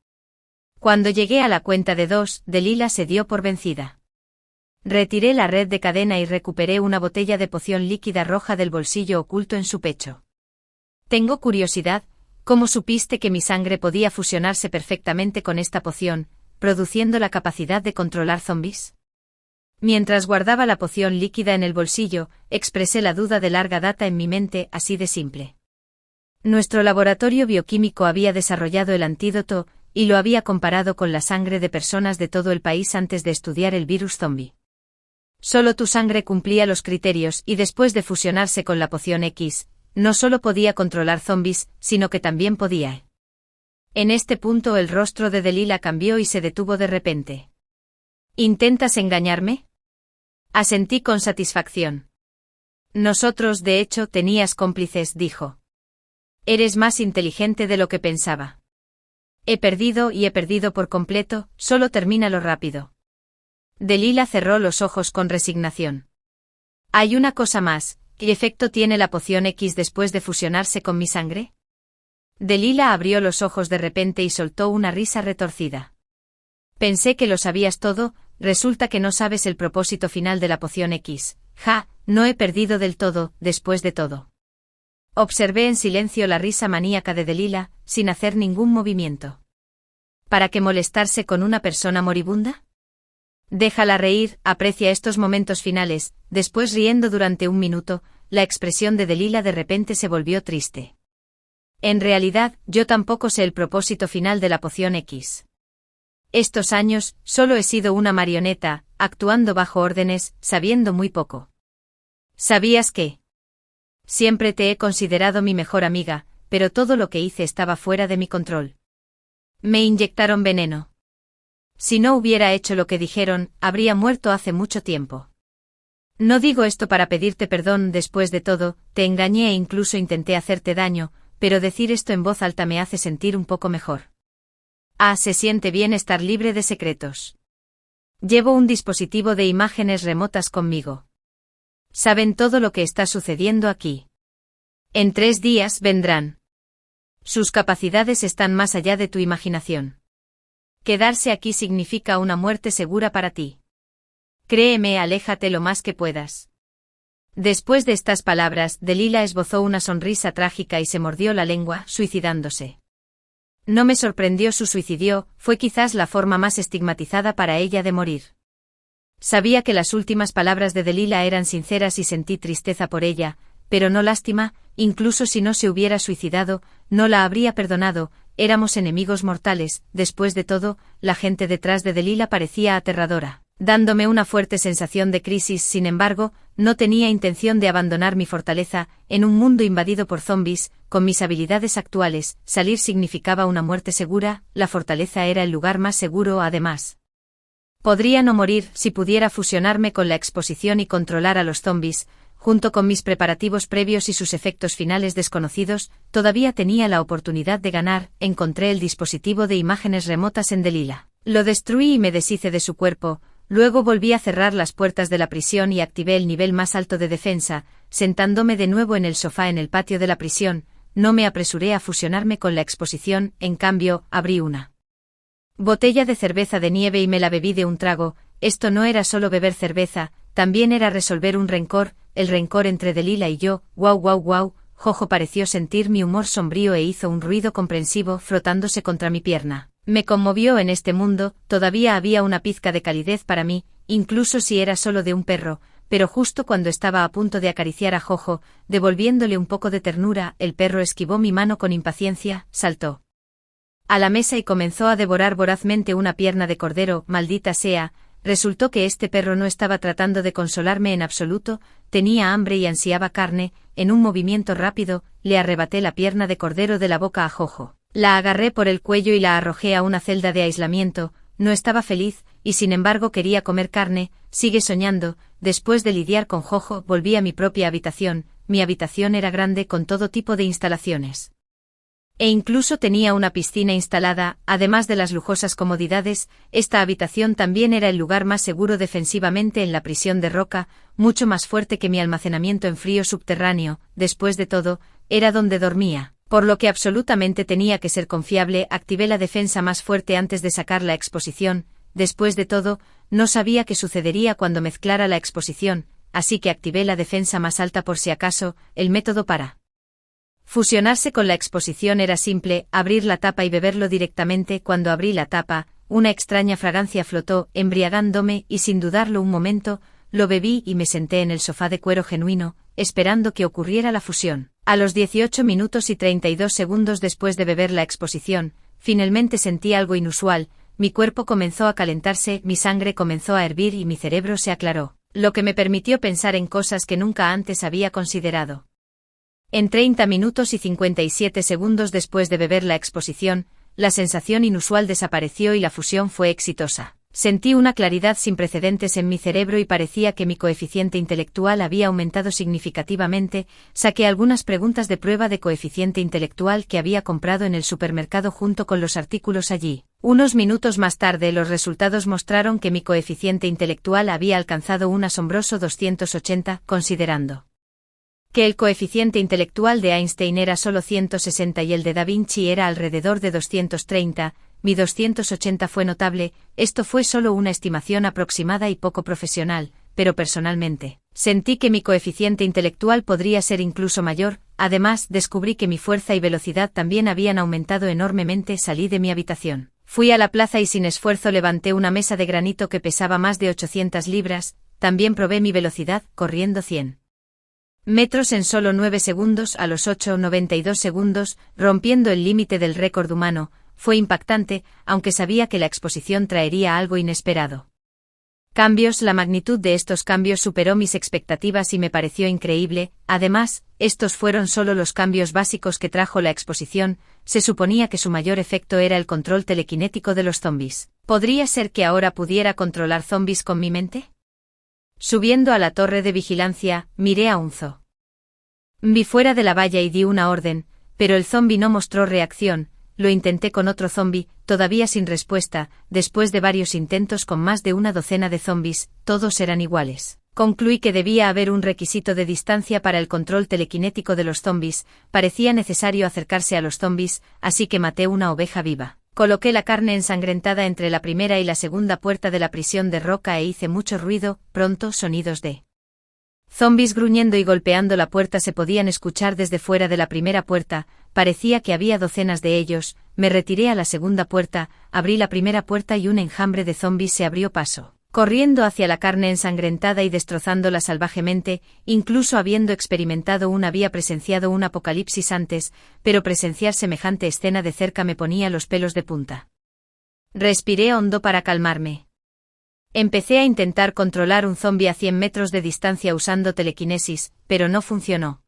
Cuando llegué a la cuenta de 2, Delila se dio por vencida. Retiré la red de cadena y recuperé una botella de poción líquida roja del bolsillo oculto en su pecho. Tengo curiosidad, ¿cómo supiste que mi sangre podía fusionarse perfectamente con esta poción, produciendo la capacidad de controlar zombis? Mientras guardaba la poción líquida en el bolsillo, expresé la duda de larga data en mi mente, así de simple. Nuestro laboratorio bioquímico había desarrollado el antídoto, y lo había comparado con la sangre de personas de todo el país antes de estudiar el virus zombie. Solo tu sangre cumplía los criterios y después de fusionarse con la poción X, no solo podía controlar zombis, sino que también podía. En este punto el rostro de Delila cambió y se detuvo de repente. ¿Intentas engañarme? Asentí con satisfacción. Nosotros, de hecho, tenías cómplices, dijo. Eres más inteligente de lo que pensaba. He perdido por completo, solo termínalo rápido. Delila cerró los ojos con resignación. Hay una cosa más, ¿qué efecto tiene la poción X después de fusionarse con mi sangre? Delila abrió los ojos de repente y soltó una risa retorcida. Pensé que lo sabías todo, resulta que no sabes el propósito final de la poción X. No he perdido del todo, después de todo. Observé en silencio la risa maníaca de Delila, sin hacer ningún movimiento. ¿Para qué molestarse con una persona moribunda? Déjala reír, aprecia estos momentos finales. Después, riendo durante un minuto, la expresión de Delila de repente se volvió triste. En realidad, yo tampoco sé el propósito final de la poción X. Estos años, solo he sido una marioneta, actuando bajo órdenes, sabiendo muy poco. ¿Sabías qué? Siempre te he considerado mi mejor amiga, pero todo lo que hice estaba fuera de mi control. Me inyectaron veneno. Si no hubiera hecho lo que dijeron, habría muerto hace mucho tiempo. No digo esto para pedirte perdón, después de todo, te engañé e incluso intenté hacerte daño, pero decir esto en voz alta me hace sentir un poco mejor. Se siente bien estar libre de secretos. Llevo un dispositivo de imágenes remotas conmigo. Saben todo lo que está sucediendo aquí. En 3 días vendrán. Sus capacidades están más allá de tu imaginación. Quedarse aquí significa una muerte segura para ti. Créeme, aléjate lo más que puedas. Después de estas palabras, Delilah esbozó una sonrisa trágica y se mordió la lengua, suicidándose. No me sorprendió su suicidio, fue quizás la forma más estigmatizada para ella de morir. Sabía que las últimas palabras de Delilah eran sinceras y sentí tristeza por ella, pero no lástima, incluso si no se hubiera suicidado, no la habría perdonado, éramos enemigos mortales, después de todo, la gente detrás de Delilah parecía aterradora, dándome una fuerte sensación de crisis. Sin embargo, no tenía intención de abandonar mi fortaleza, en un mundo invadido por zombies, con mis habilidades actuales, salir significaba una muerte segura, la fortaleza era el lugar más seguro. Además, podría no morir si pudiera fusionarme con la exposición y controlar a los zombies. Junto con mis preparativos previos y sus efectos finales desconocidos, todavía tenía la oportunidad de ganar. Encontré el dispositivo de imágenes remotas en Delilah. Lo destruí y me deshice de su cuerpo, luego volví a cerrar las puertas de la prisión y activé el nivel más alto de defensa, sentándome de nuevo en el sofá en el patio de la prisión. No me apresuré a fusionarme con la exposición, en cambio, abrí una botella de cerveza de nieve y me la bebí de un trago. Esto no era solo beber cerveza, también era resolver un rencor, el rencor entre Delilah y yo. Wow. Jojo pareció sentir mi humor sombrío e hizo un ruido comprensivo frotándose contra mi pierna. Me conmovió. En este mundo, todavía había una pizca de calidez para mí, incluso si era solo de un perro, pero justo cuando estaba a punto de acariciar a Jojo, devolviéndole un poco de ternura, el perro esquivó mi mano con impaciencia, saltó a la mesa y comenzó a devorar vorazmente una pierna de cordero. Maldita sea, resultó que este perro no estaba tratando de consolarme en absoluto, tenía hambre y ansiaba carne. En un movimiento rápido, le arrebaté la pierna de cordero de la boca a Jojo. La agarré por el cuello y la arrojé a una celda de aislamiento. No estaba feliz, y sin embargo quería comer carne. Sigue soñando. Después de lidiar con Jojo, volví a mi propia habitación. Mi habitación era grande con todo tipo de instalaciones. E incluso tenía una piscina instalada. Además de las lujosas comodidades, esta habitación también era el lugar más seguro defensivamente en la prisión de roca, mucho más fuerte que mi almacenamiento en frío subterráneo. Después de todo, era donde dormía, por lo que absolutamente tenía que ser confiable. Activé la defensa más fuerte antes de sacar la exposición. Después de todo, no sabía qué sucedería cuando mezclara la exposición, así que activé la defensa más alta por si acaso. El método para fusionarse con la exposición era simple, abrir la tapa y beberlo directamente. Cuando abrí la tapa, una extraña fragancia flotó, embriagándome, y sin dudarlo un momento, lo bebí y me senté en el sofá de cuero genuino, esperando que ocurriera la fusión. A los 18 minutos y 32 segundos después de beber la exposición, finalmente sentí algo inusual. Mi cuerpo comenzó a calentarse, mi sangre comenzó a hervir y mi cerebro se aclaró, lo que me permitió pensar en cosas que nunca antes había considerado. En 30 minutos y 57 segundos después de beber la exposición, la sensación inusual desapareció y la fusión fue exitosa. Sentí una claridad sin precedentes en mi cerebro y parecía que mi coeficiente intelectual había aumentado significativamente. Saqué algunas preguntas de prueba de coeficiente intelectual que había comprado en el supermercado junto con los artículos allí. Unos minutos más tarde los resultados mostraron que mi coeficiente intelectual había alcanzado un asombroso 280, considerando que el coeficiente intelectual de Einstein era solo 160 y el de Da Vinci era alrededor de 230, mi 280 fue notable. Esto fue solo una estimación aproximada y poco profesional, pero personalmente, sentí que mi coeficiente intelectual podría ser incluso mayor. Además, descubrí que mi fuerza y velocidad también habían aumentado enormemente. Salí de mi habitación. Fui a la plaza y sin esfuerzo levanté una mesa de granito que pesaba más de 800 libras, también probé mi velocidad, corriendo 100 metros en solo 9 segundos a los 8,92 segundos, rompiendo el límite del récord humano. Fue impactante, aunque sabía que la exposición traería algo inesperado. La magnitud de estos cambios superó mis expectativas y me pareció increíble. Además, estos fueron solo los cambios básicos que trajo la exposición. Se suponía que su mayor efecto era el control telequinético de los zombies. ¿Podría ser que ahora pudiera controlar zombies con mi mente? Subiendo a la torre de vigilancia, miré a un zoo. Vi fuera de la valla y di una orden, pero el zombi no mostró reacción. Lo intenté con otro zombi, todavía sin respuesta. Después de varios intentos con más de una docena de zombis, todos eran iguales. Concluí que debía haber un requisito de distancia para el control telequinético de los zombis. Parecía necesario acercarse a los zombis, así que maté una oveja viva. Coloqué la carne ensangrentada entre la primera y la segunda puerta de la prisión de roca e hice mucho ruido. Pronto sonidos de zombis gruñendo y golpeando la puerta se podían escuchar desde fuera de la primera puerta. Parecía que había docenas de ellos. Me retiré a la segunda puerta, abrí la primera puerta y un enjambre de zombis se abrió paso, corriendo hacia la carne ensangrentada y destrozándola salvajemente. Incluso habiendo experimentado había presenciado un apocalipsis antes, pero presenciar semejante escena de cerca me ponía los pelos de punta. Respiré hondo para calmarme. Empecé a intentar controlar un zombi a 100 metros de distancia usando telequinesis, pero no funcionó.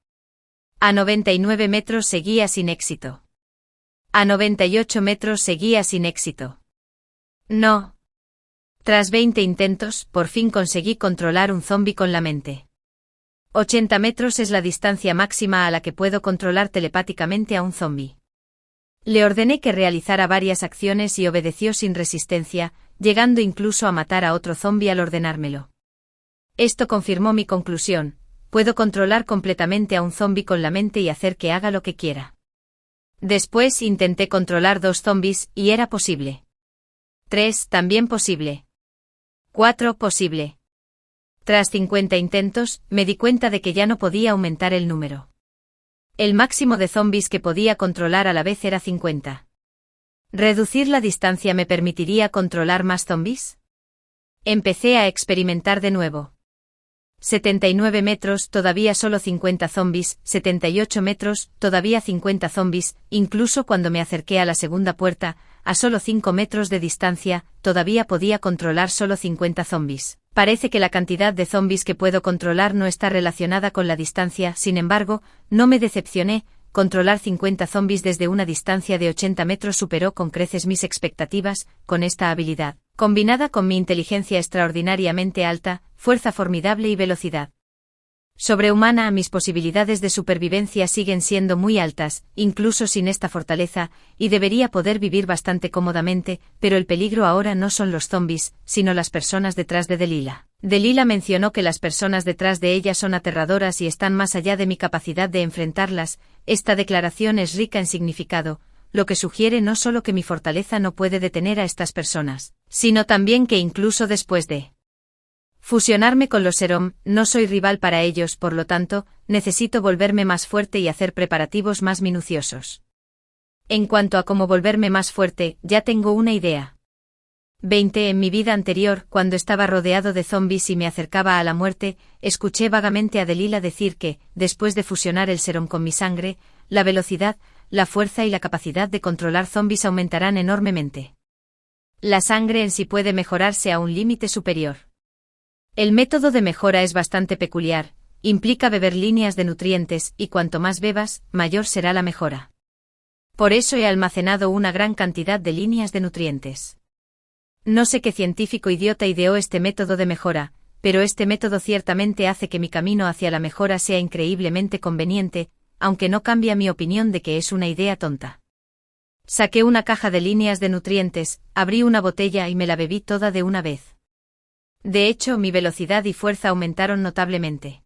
A 99 metros seguía sin éxito. A 98 metros seguía sin éxito. No. Tras 20 intentos, por fin conseguí controlar un zombi con la mente. 80 metros es la distancia máxima a la que puedo controlar telepáticamente a un zombi. Le ordené que realizara varias acciones y obedeció sin resistencia, llegando incluso a matar a otro zombi al ordenármelo. Esto confirmó mi conclusión: puedo controlar completamente a un zombi con la mente y hacer que haga lo que quiera. Después intenté controlar 2 zombis, y era posible. 3, también posible. 4, posible. Tras 50 intentos, me di cuenta de que ya no podía aumentar el número. El máximo de zombis que podía controlar a la vez era 50. ¿Reducir la distancia me permitiría controlar más zombis? Empecé a experimentar de nuevo. 79 metros, todavía solo 50 zombis. 78 metros, todavía 50 zombis. Incluso cuando me acerqué a la segunda puerta, a solo 5 metros de distancia, todavía podía controlar solo 50 zombis. Parece que la cantidad de zombis que puedo controlar no está relacionada con la distancia. Sin embargo, no me decepcioné. Controlar 50 zombis desde una distancia de 80 metros superó con creces mis expectativas. Con esta habilidad, combinada con mi inteligencia extraordinariamente alta, fuerza formidable y velocidad sobrehumana, mis posibilidades de supervivencia siguen siendo muy altas, incluso sin esta fortaleza, y debería poder vivir bastante cómodamente, pero el peligro ahora no son los zombis, sino las personas detrás de Delilah. Delilah mencionó que las personas detrás de ella son aterradoras y están más allá de mi capacidad de enfrentarlas. Esta declaración es rica en significado, lo que sugiere no solo que mi fortaleza no puede detener a estas personas, sino también que incluso después de fusionarme con los Serom, no soy rival para ellos. Por lo tanto, necesito volverme más fuerte y hacer preparativos más minuciosos. En cuanto a cómo volverme más fuerte, ya tengo una idea. 20 En mi vida anterior, cuando estaba rodeado de zombis y me acercaba a la muerte, escuché vagamente a Delilah decir que, después de fusionar el Serom con mi sangre, la velocidad, la fuerza y la capacidad de controlar zombis aumentarán enormemente. La sangre en sí puede mejorarse a un límite superior. El método de mejora es bastante peculiar, implica beber líneas de nutrientes, y cuanto más bebas, mayor será la mejora. Por eso he almacenado una gran cantidad de líneas de nutrientes. No sé qué científico idiota ideó este método de mejora, pero este método ciertamente hace que mi camino hacia la mejora sea increíblemente conveniente, aunque no cambia mi opinión de que es una idea tonta. Saqué una caja de líneas de nutrientes, abrí una botella y me la bebí toda de una vez. De hecho, mi velocidad y fuerza aumentaron notablemente.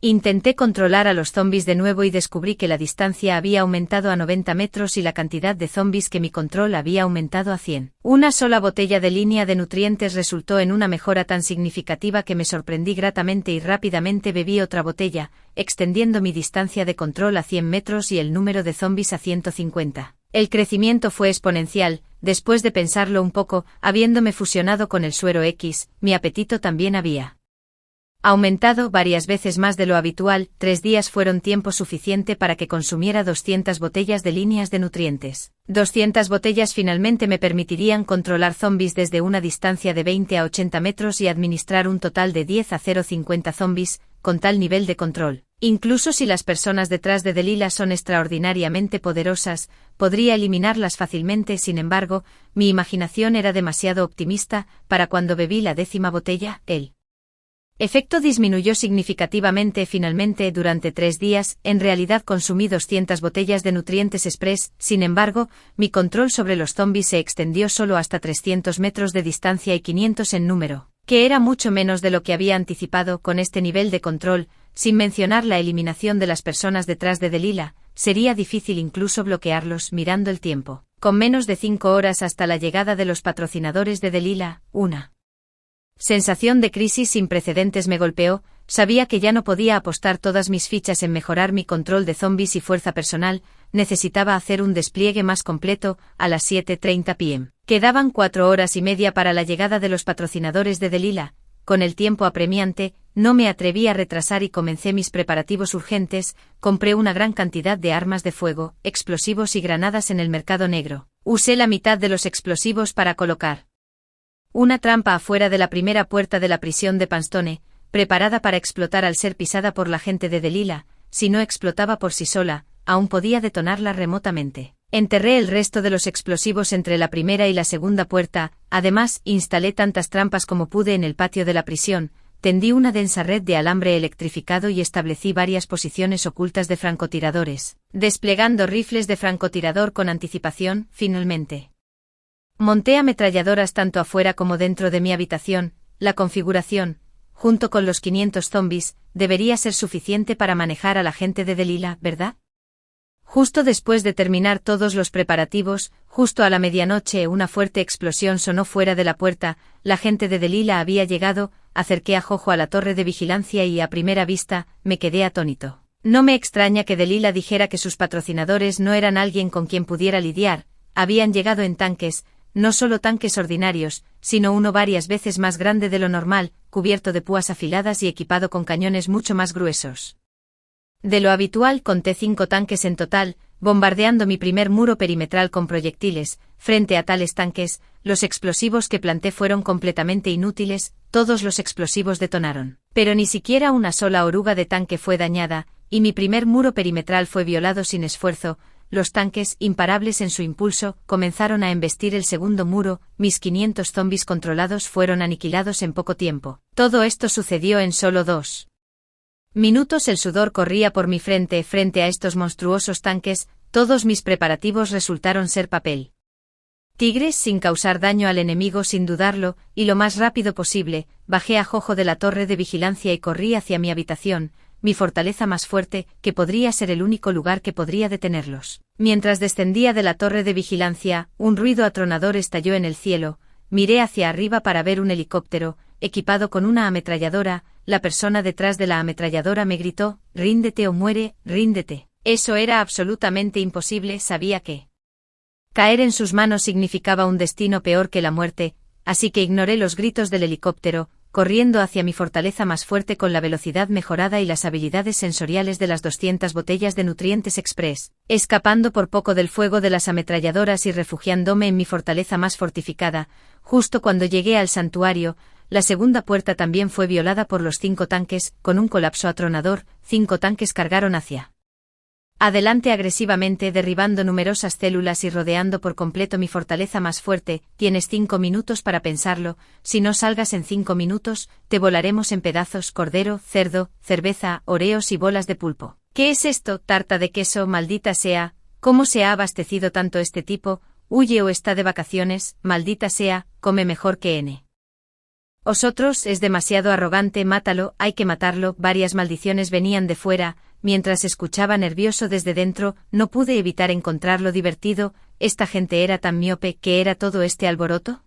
Intenté controlar a los zombis de nuevo y descubrí que la distancia había aumentado a 90 metros y la cantidad de zombis que mi control había aumentado a 100. Una sola botella de línea de nutrientes resultó en una mejora tan significativa que me sorprendí gratamente y rápidamente bebí otra botella, extendiendo mi distancia de control a 100 metros y el número de zombis a 150. El crecimiento fue exponencial. Después de pensarlo un poco, habiéndome fusionado con el suero X, mi apetito también había Aumentado varias veces más de lo habitual, 3 días fueron tiempo suficiente para que consumiera 200 botellas de líneas de nutrientes. 200 botellas finalmente me permitirían controlar zombies desde una distancia de 20 a 80 metros y administrar un total de 10 a 0,50 zombies, con tal nivel de control. Incluso si las personas detrás de Delilah son extraordinariamente poderosas, podría eliminarlas fácilmente. Sin embargo, mi imaginación era demasiado optimista para cuando bebí la 10ª botella. El efecto disminuyó significativamente finalmente durante 3 días. En realidad consumí 200 botellas de nutrientes express. Sin embargo, mi control sobre los zombies se extendió solo hasta 300 metros de distancia y 500 en número, que era mucho menos de lo que había anticipado. Con este nivel de control, sin mencionar la eliminación de las personas detrás de Delilah, sería difícil incluso bloquearlos. Mirando el tiempo, con menos de 5 horas hasta la llegada de los patrocinadores de Delilah, una sensación de crisis sin precedentes me golpeó. Sabía que ya no podía apostar todas mis fichas en mejorar mi control de zombies y fuerza personal. Necesitaba hacer un despliegue más completo. A las 7:30 p.m. Quedaban 4 horas y media para la llegada de los patrocinadores de Delilah. Con el tiempo apremiante, no me atreví a retrasar y comencé mis preparativos urgentes. Compré una gran cantidad de armas de fuego, explosivos y granadas en el mercado negro. Usé la mitad de los explosivos para colocar una trampa afuera de la primera puerta de la prisión de Panstone, preparada para explotar al ser pisada por la gente de Delilah. Si no explotaba por sí sola, aún podía detonarla remotamente. Enterré el resto de los explosivos entre la primera y la segunda puerta. Además, instalé tantas trampas como pude en el patio de la prisión, tendí una densa red de alambre electrificado y establecí varias posiciones ocultas de francotiradores, desplegando rifles de francotirador con anticipación. Finalmente, monté ametralladoras tanto afuera como dentro de mi habitación. La configuración, junto con los 500 zombies, debería ser suficiente para manejar a la gente de Delilah, ¿verdad? Justo después de terminar todos los preparativos, justo a la medianoche, una fuerte explosión sonó fuera de la puerta. La gente de Delilah había llegado. Acerqué a Jojo a la torre de vigilancia y a primera vista, me quedé atónito. No me extraña que Delilah dijera que sus patrocinadores no eran alguien con quien pudiera lidiar. Habían llegado en tanques, no solo tanques ordinarios, sino uno varias veces más grande de lo normal, cubierto de púas afiladas y equipado con cañones mucho más gruesos de lo habitual. Conté 5 tanques en total, bombardeando mi primer muro perimetral con proyectiles. Frente a tales tanques, los explosivos que planté fueron completamente inútiles. Todos los explosivos detonaron, pero ni siquiera una sola oruga de tanque fue dañada, y mi primer muro perimetral fue violado sin esfuerzo. Los tanques, imparables en su impulso, comenzaron a embestir el segundo muro. Mis 500 zombies controlados fueron aniquilados en poco tiempo. Todo esto sucedió en solo 2 minutos. El sudor corría por mi frente. Frente a estos monstruosos tanques, todos mis preparativos resultaron ser papel tigres. Sin causar daño al enemigo sin dudarlo, y lo más rápido posible, bajé a Jojo de la torre de vigilancia y corrí hacia mi habitación, mi fortaleza más fuerte, que podría ser el único lugar que podría detenerlos. Mientras descendía de la torre de vigilancia, un ruido atronador estalló en el cielo. Miré hacia arriba para ver un helicóptero, equipado con una ametralladora. La persona detrás de la ametralladora me gritó: «Ríndete o muere, ríndete». Eso era absolutamente imposible. Sabía que caer en sus manos significaba un destino peor que la muerte, así que ignoré los gritos del helicóptero, corriendo hacia mi fortaleza más fuerte con la velocidad mejorada y las habilidades sensoriales de las 200 botellas de nutrientes express, escapando por poco del fuego de las ametralladoras y refugiándome en mi fortaleza más fortificada. Justo cuando llegué al santuario, la segunda puerta también fue violada por los 5 tanques. Con un colapso atronador, 5 tanques cargaron hacia adelante agresivamente, derribando numerosas células y rodeando por completo mi fortaleza más fuerte. Tienes 5 minutos para pensarlo. Si no salgas en 5 minutos, te volaremos en pedazos. Cordero, cerdo, cerveza, oreos y bolas de pulpo. ¿Qué es esto? Tarta de queso. Maldita sea. ¿Cómo se ha abastecido tanto este tipo? Huye o está de vacaciones. Maldita sea. Come mejor que N. Osotros, es demasiado arrogante. Mátalo, hay que matarlo. Varias maldiciones venían de fuera. Mientras escuchaba nervioso desde dentro, no pude evitar encontrarlo divertido. ¿Esta gente era tan miope? ¿Qué era todo este alboroto?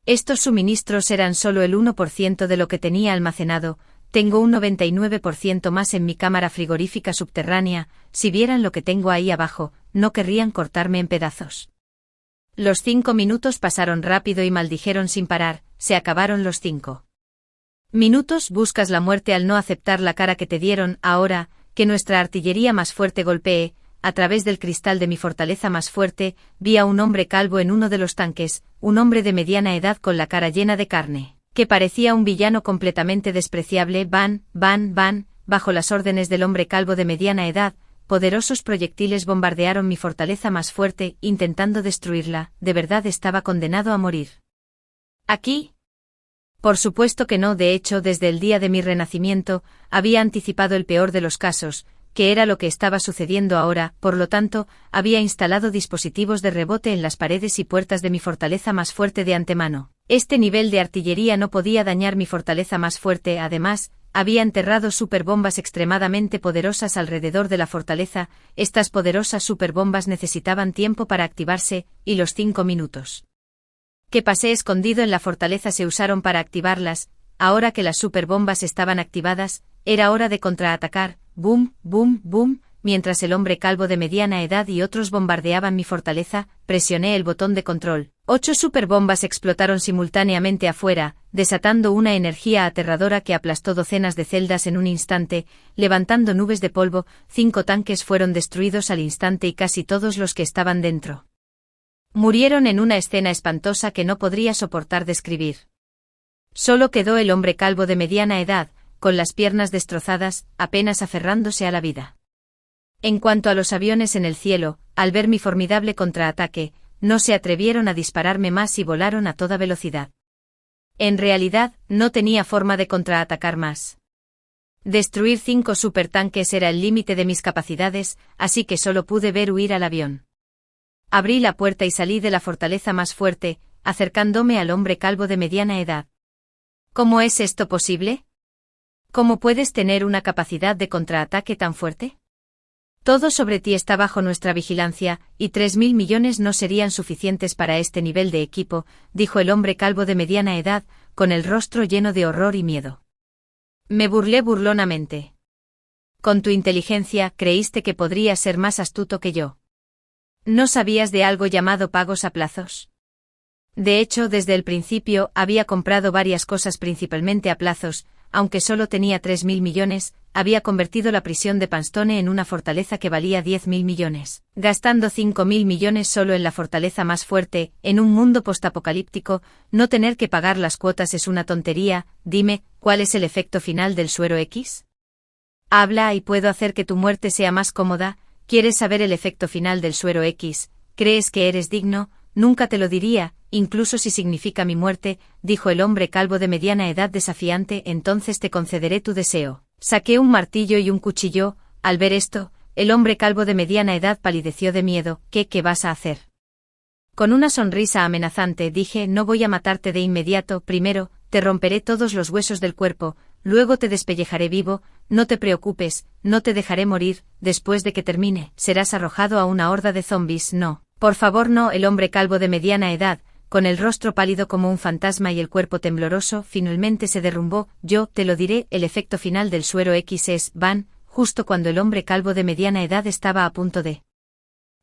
Estos suministros eran solo el 1% de lo que tenía almacenado. Tengo un 99% más en mi cámara frigorífica subterránea. Si vieran lo que tengo ahí abajo, no querrían cortarme en pedazos. Los 5 minutos pasaron rápido y maldijeron sin parar. Se acabaron los 5 Minutos buscas la muerte al no aceptar la cara que te dieron. Ahora, que nuestra artillería más fuerte golpee, a través del cristal de mi fortaleza más fuerte, vi a un hombre calvo en uno de los tanques, un hombre de mediana edad con la cara llena de carne, que parecía un villano completamente despreciable. Van, bajo las órdenes del hombre calvo de mediana edad, poderosos proyectiles bombardearon mi fortaleza más fuerte, intentando destruirla. ¿De verdad estaba condenado a morir aquí? Por supuesto que no. De hecho, desde el día de mi renacimiento, había anticipado el peor de los casos, que era lo que estaba sucediendo ahora. Por lo tanto, había instalado dispositivos de rebote en las paredes y puertas de mi fortaleza más fuerte de antemano. Este nivel de artillería no podía dañar mi fortaleza más fuerte. Además, había enterrado superbombas extremadamente poderosas alrededor de la fortaleza. Estas poderosas superbombas necesitaban tiempo para activarse, y los 5 minutos que pasé escondido en la fortaleza se usaron para activarlas. Ahora que las superbombas estaban activadas, era hora de contraatacar. Boom, boom, boom, mientras el hombre calvo de mediana edad y otros bombardeaban mi fortaleza, presioné el botón de control. 8 superbombas explotaron simultáneamente afuera, desatando una energía aterradora que aplastó docenas de celdas en un instante, levantando nubes de polvo. 5 tanques fueron destruidos al instante y casi todos los que estaban dentro murieron en una escena espantosa que no podría soportar describir. Solo quedó el hombre calvo de mediana edad, con las piernas destrozadas, apenas aferrándose a la vida. En cuanto a los aviones en el cielo, al ver mi formidable contraataque, no se atrevieron a dispararme más y volaron a toda velocidad. En realidad, no tenía forma de contraatacar más. Destruir 5 supertanques era el límite de mis capacidades, así que solo pude ver huir al avión. Abrí la puerta y salí de la fortaleza más fuerte, acercándome al hombre calvo de mediana edad. ¿Cómo es esto posible? ¿Cómo puedes tener una capacidad de contraataque tan fuerte? Todo sobre ti está bajo nuestra vigilancia, y 3.000 millones no serían suficientes para este nivel de equipo, dijo el hombre calvo de mediana edad, con el rostro lleno de horror y miedo. Me burlé burlonamente. Con tu inteligencia, creíste que podrías ser más astuto que yo. ¿No sabías de algo llamado pagos a plazos? De hecho, desde el principio había comprado varias cosas principalmente a plazos. Aunque solo tenía 3.000 millones, había convertido la prisión de Panstone en una fortaleza que valía 10.000 millones, gastando 5.000 millones solo en la fortaleza más fuerte. En un mundo postapocalíptico, no tener que pagar las cuotas es una tontería. Dime, ¿cuál es el efecto final del suero X? Habla y puedo hacer que tu muerte sea más cómoda. ¿Quieres saber el efecto final del suero X? ¿Crees que eres digno? Nunca te lo diría, incluso si significa mi muerte, dijo el hombre calvo de mediana edad desafiante. Entonces te concederé tu deseo. Saqué un martillo y un cuchillo. Al ver esto, el hombre calvo de mediana edad palideció de miedo. ¿Qué vas a hacer? Con una sonrisa amenazante dije: no voy a matarte de inmediato. Primero, te romperé todos los huesos del cuerpo, luego te despellejaré vivo. No te preocupes, no te dejaré morir. Después de que termine, serás arrojado a una horda de zombies. No, por favor no. El hombre calvo de mediana edad, con el rostro pálido como un fantasma y el cuerpo tembloroso, finalmente se derrumbó. Yo te lo diré. El efecto final del suero X es Van. Justo cuando el hombre calvo de mediana edad estaba a punto de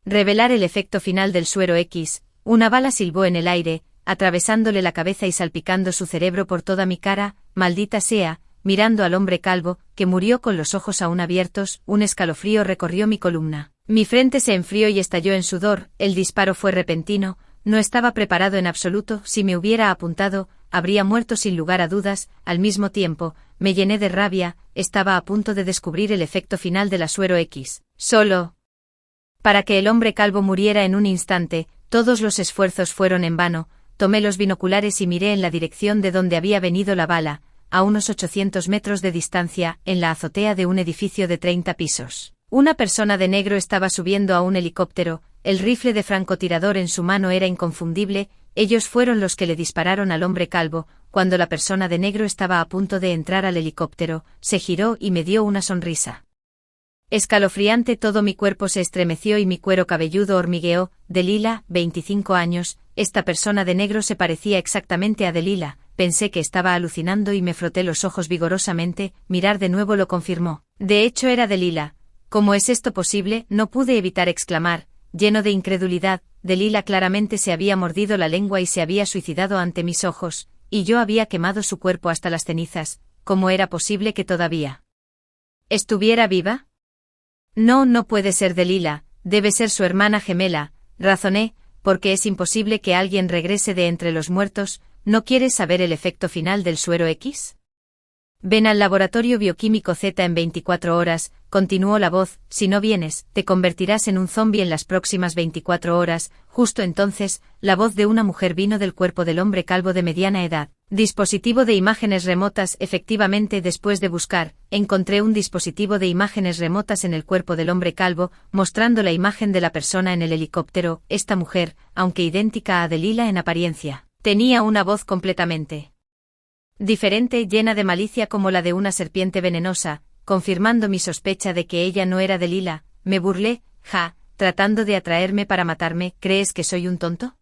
revelar el efecto final del suero X, una bala silbó en el aire, atravesándole la cabeza y salpicando su cerebro por toda mi cara. Maldita sea. Mirando al hombre calvo, que murió con los ojos aún abiertos, un escalofrío recorrió mi columna. Mi frente se enfrió y estalló en sudor. El disparo fue repentino, no estaba preparado en absoluto. Si me hubiera apuntado, habría muerto sin lugar a dudas. Al mismo tiempo, me llené de rabia. Estaba a punto de descubrir el efecto final de la suero X. Solo para que el hombre calvo muriera en un instante. Todos los esfuerzos fueron en vano. Tomé los binoculares y miré en la dirección de donde había venido la bala, a unos 800 metros de distancia, en la azotea de un edificio de 30 pisos. Una persona de negro estaba subiendo a un helicóptero. El rifle de francotirador en su mano era inconfundible. Ellos fueron los que le dispararon al hombre calvo. Cuando la persona de negro estaba a punto de entrar al helicóptero, se giró y me dio una sonrisa escalofriante. Todo mi cuerpo se estremeció y mi cuero cabelludo hormigueó. Delila, 25 años. Esta persona de negro se parecía exactamente a Delila. Pensé que estaba alucinando y me froté los ojos vigorosamente. Mirar de nuevo lo confirmó. De hecho era Delila. ¿Cómo es esto posible? No pude evitar exclamar, lleno de incredulidad. Delila claramente se había mordido la lengua y se había suicidado ante mis ojos. y yo había quemado su cuerpo hasta las cenizas. ¿Cómo era posible que todavía estuviera viva? No, no puede ser Delilah, debe ser su hermana gemela, razoné, porque es imposible que alguien regrese de entre los muertos. ¿No quieres saber el efecto final del suero X? Ven al laboratorio bioquímico Z en 24 horas, continuó la voz. Si no vienes, te convertirás en un zombi en las próximas 24 horas. Justo entonces, la voz de una mujer vino del cuerpo del hombre calvo de mediana edad. Dispositivo de imágenes remotas. Efectivamente, después de buscar, encontré un dispositivo de imágenes remotas en el cuerpo del hombre calvo, mostrando la imagen de la persona en el helicóptero. Esta mujer, aunque idéntica a Delilah en apariencia, tenía una voz completamente diferente, llena de malicia como la de una serpiente venenosa, confirmando mi sospecha de que ella no era Delilah. Me burlé, tratando de atraerme para matarme. ¿Crees que soy un tonto?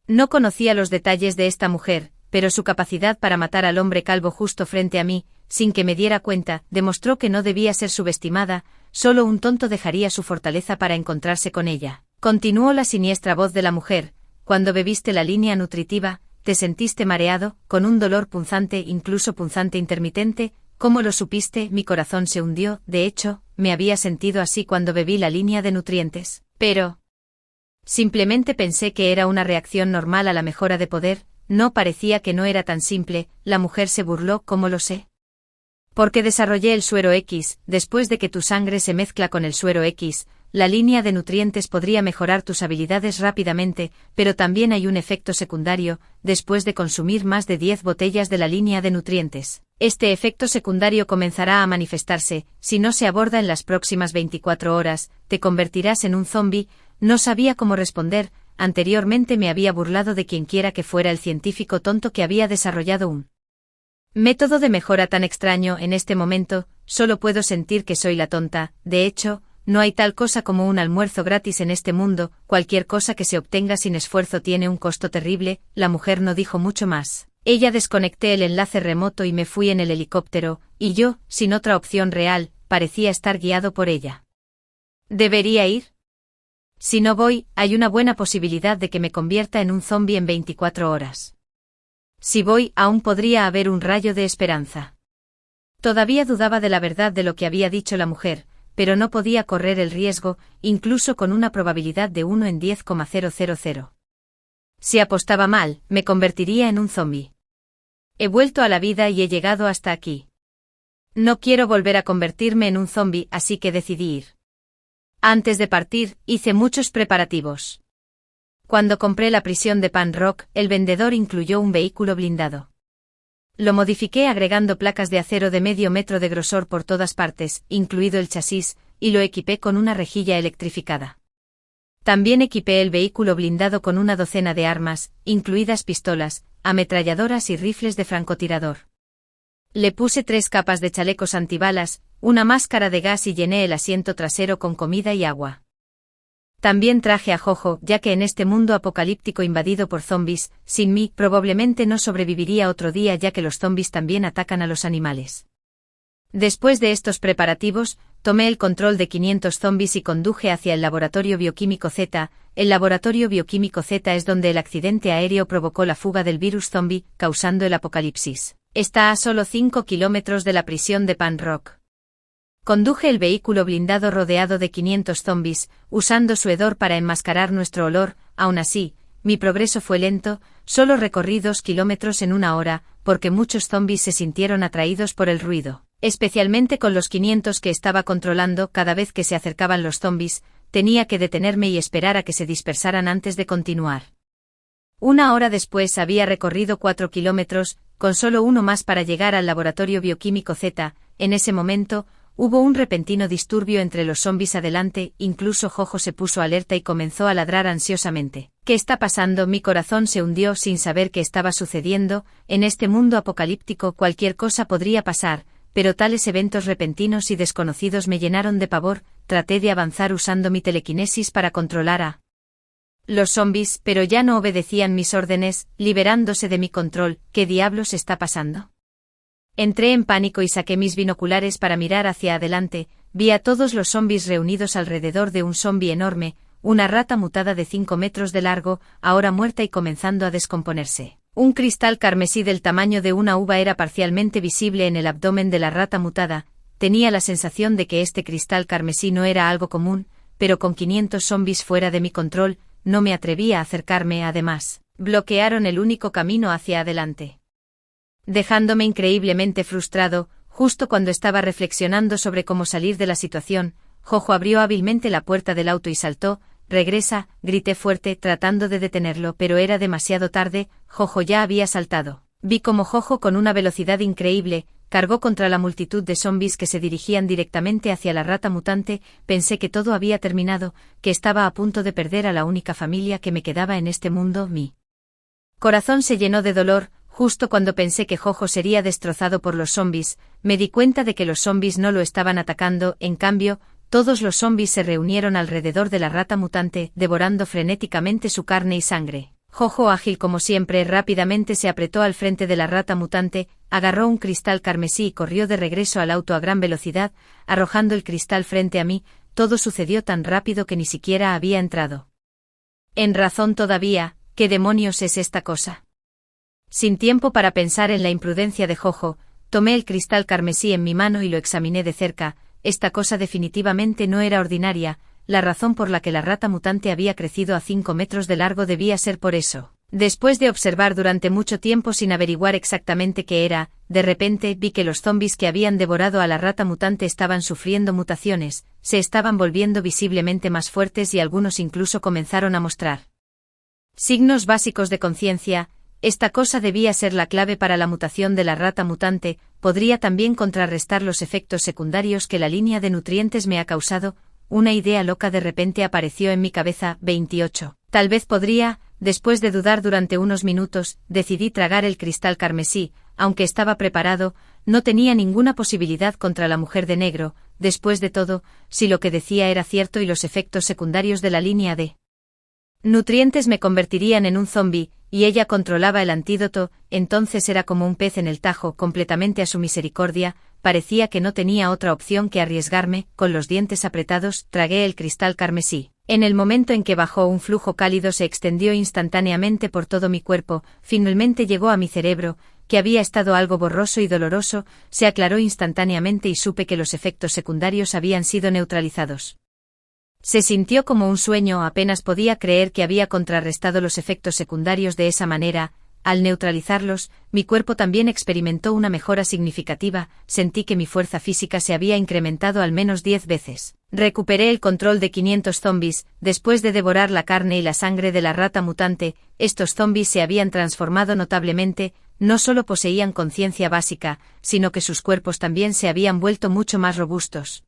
No conocía los detalles de esta mujer, pero su capacidad para matar al hombre calvo justo frente a mí, sin que me diera cuenta, demostró que no debía ser subestimada. Solo un tonto dejaría su fortaleza para encontrarse con ella. Continuó la siniestra voz de la mujer. Cuando bebiste la línea nutritiva, ¿te sentiste mareado, con un dolor punzante, incluso punzante intermitente? ¿Cómo lo supiste? Mi corazón se hundió. De hecho, me había sentido así cuando bebí la línea de nutrientes. Pero simplemente pensé que era una reacción normal a la mejora de poder. No parecía que no era tan simple. La mujer se burló. ¿Cómo lo sé? Porque desarrollé el suero X. Después de que tu sangre se mezcla con el suero X, la línea de nutrientes podría mejorar tus habilidades rápidamente, pero también hay un efecto secundario, después de consumir más de 10 botellas de la línea de nutrientes. Este efecto secundario comenzará a manifestarse. Si no se aborda en las próximas 24 horas, te convertirás en un zombi. No sabía cómo responder. Anteriormente me había burlado de quienquiera que fuera el científico tonto que había desarrollado un método de mejora tan extraño. En este momento, solo puedo sentir que soy la tonta. De hecho, no hay tal cosa como un almuerzo gratis en este mundo. Cualquier cosa que se obtenga sin esfuerzo tiene un costo terrible. La mujer no dijo mucho más. Ella desconecté el enlace remoto y me fui en el helicóptero, y yo, sin otra opción real, parecía estar guiado por ella. ¿Debería ir? Si no voy, hay una buena posibilidad de que me convierta en un zombi en 24 horas. Si voy, aún podría haber un rayo de esperanza. Todavía dudaba de la verdad de lo que había dicho la mujer, pero no podía correr el riesgo, incluso con una probabilidad de 1 en 10,000. Si apostaba mal, me convertiría en un zombi. He vuelto a la vida y he llegado hasta aquí. No quiero volver a convertirme en un zombi, así que decidí ir. Antes de partir, hice muchos preparativos. Cuando compré la prisión de Pan Rock, el vendedor incluyó un vehículo blindado. Lo modifiqué agregando placas de acero de medio metro de grosor por todas partes, incluido el chasis, y lo equipé con una rejilla electrificada. También equipé el vehículo blindado con una docena de armas, incluidas pistolas, ametralladoras y rifles de francotirador. Le puse 3 capas de chalecos antibalas, una máscara de gas y llené el asiento trasero con comida y agua. También traje a Jojo, ya que en este mundo apocalíptico invadido por zombis, sin mí, probablemente no sobreviviría otro día, ya que los zombis también atacan a los animales. Después de estos preparativos, tomé el control de 500 zombis y conduje hacia el laboratorio bioquímico Z. El laboratorio bioquímico Z es donde el accidente aéreo provocó la fuga del virus zombie, causando el apocalipsis. Está a solo 5 kilómetros de la prisión de Pan Rock. Conduje el vehículo blindado rodeado de 500 zombis, usando su hedor para enmascarar nuestro olor. Aún así, mi progreso fue lento. Solo recorrí 2 kilómetros en 1 hora, porque muchos zombis se sintieron atraídos por el ruido, especialmente con los 500 que estaba controlando. Cada vez que se acercaban los zombis, tenía que detenerme y esperar a que se dispersaran antes de continuar. 1 hora después había recorrido 4 kilómetros, con solo uno más para llegar al laboratorio bioquímico Z. En ese momento, hubo un repentino disturbio entre los zombis adelante. Incluso Jojo se puso alerta y comenzó a ladrar ansiosamente. ¿Qué está pasando? Mi corazón se hundió sin saber qué estaba sucediendo. En este mundo apocalíptico cualquier cosa podría pasar, pero tales eventos repentinos y desconocidos me llenaron de pavor. Traté de avanzar usando mi telequinesis para controlar a los zombis, pero ya no obedecían mis órdenes, liberándose de mi control. ¿Qué diablos está pasando? Entré en pánico y saqué mis binoculares para mirar hacia adelante. Vi a todos los zombis reunidos alrededor de un zombi enorme, una rata mutada de 5 metros de largo, ahora muerta y comenzando a descomponerse. Un cristal carmesí del tamaño de una uva era parcialmente visible en el abdomen de la rata mutada. Tenía la sensación de que este cristal carmesí no era algo común, pero con 500 zombies fuera de mi control, no me atreví a acercarme. Además, bloquearon el único camino hacia adelante. Dejándome increíblemente frustrado, justo cuando estaba reflexionando sobre cómo salir de la situación, Jojo abrió hábilmente la puerta del auto y saltó. «Regresa», grité fuerte tratando de detenerlo, pero era demasiado tarde. Jojo ya había saltado. Vi cómo Jojo, con una velocidad increíble, cargó contra la multitud de zombies que se dirigían directamente hacia la rata mutante. Pensé que todo había terminado, que estaba a punto de perder a la única familia que me quedaba en este mundo. Mi corazón se llenó de dolor. Justo cuando pensé que Jojo sería destrozado por los zombies, me di cuenta de que los zombies no lo estaban atacando. En cambio, todos los zombies se reunieron alrededor de la rata mutante, devorando frenéticamente su carne y sangre. Jojo, ágil como siempre, rápidamente se apretó al frente de la rata mutante, agarró un cristal carmesí y corrió de regreso al auto a gran velocidad, arrojando el cristal frente a mí. Todo sucedió tan rápido que ni siquiera había entrado en razón todavía. ¿Qué demonios es esta cosa? Sin tiempo para pensar en la imprudencia de Jojo, tomé el cristal carmesí en mi mano y lo examiné de cerca. Esta cosa definitivamente no era ordinaria. La razón por la que la rata mutante había crecido a 5 metros de largo debía ser por eso. Después de observar durante mucho tiempo sin averiguar exactamente qué era, de repente vi que los zombies que habían devorado a la rata mutante estaban sufriendo mutaciones, se estaban volviendo visiblemente más fuertes y algunos incluso comenzaron a mostrar signos básicos de conciencia. Esta cosa debía ser la clave para la mutación de la rata mutante. Podría también contrarrestar los efectos secundarios que la línea de nutrientes me ha causado. Una idea loca de repente apareció en mi cabeza. 28. Tal vez podría. Después de dudar durante unos minutos, decidí tragar el cristal carmesí. Aunque estaba preparado, no tenía ninguna posibilidad contra la mujer de negro. Después de todo, si lo que decía era cierto y los efectos secundarios de la línea de nutrientes me convertirían en un zombi, y ella controlaba el antídoto, entonces era como un pez en el Tajo, completamente a su misericordia. Parecía que no tenía otra opción que arriesgarme. Con los dientes apretados, tragué el cristal carmesí. En el momento en que bajó, un flujo cálido se extendió instantáneamente por todo mi cuerpo. Finalmente llegó a mi cerebro, que había estado algo borroso y doloroso, se aclaró instantáneamente y supe que los efectos secundarios habían sido neutralizados. Se sintió como un sueño. Apenas podía creer que había contrarrestado los efectos secundarios de esa manera. Al neutralizarlos, mi cuerpo también experimentó una mejora significativa. Sentí que mi fuerza física se había incrementado al menos 10 veces. Recuperé el control de 500 zombies. Después de devorar la carne y la sangre de la rata mutante, estos zombies se habían transformado notablemente. No solo poseían conciencia básica, sino que sus cuerpos también se habían vuelto mucho más robustos.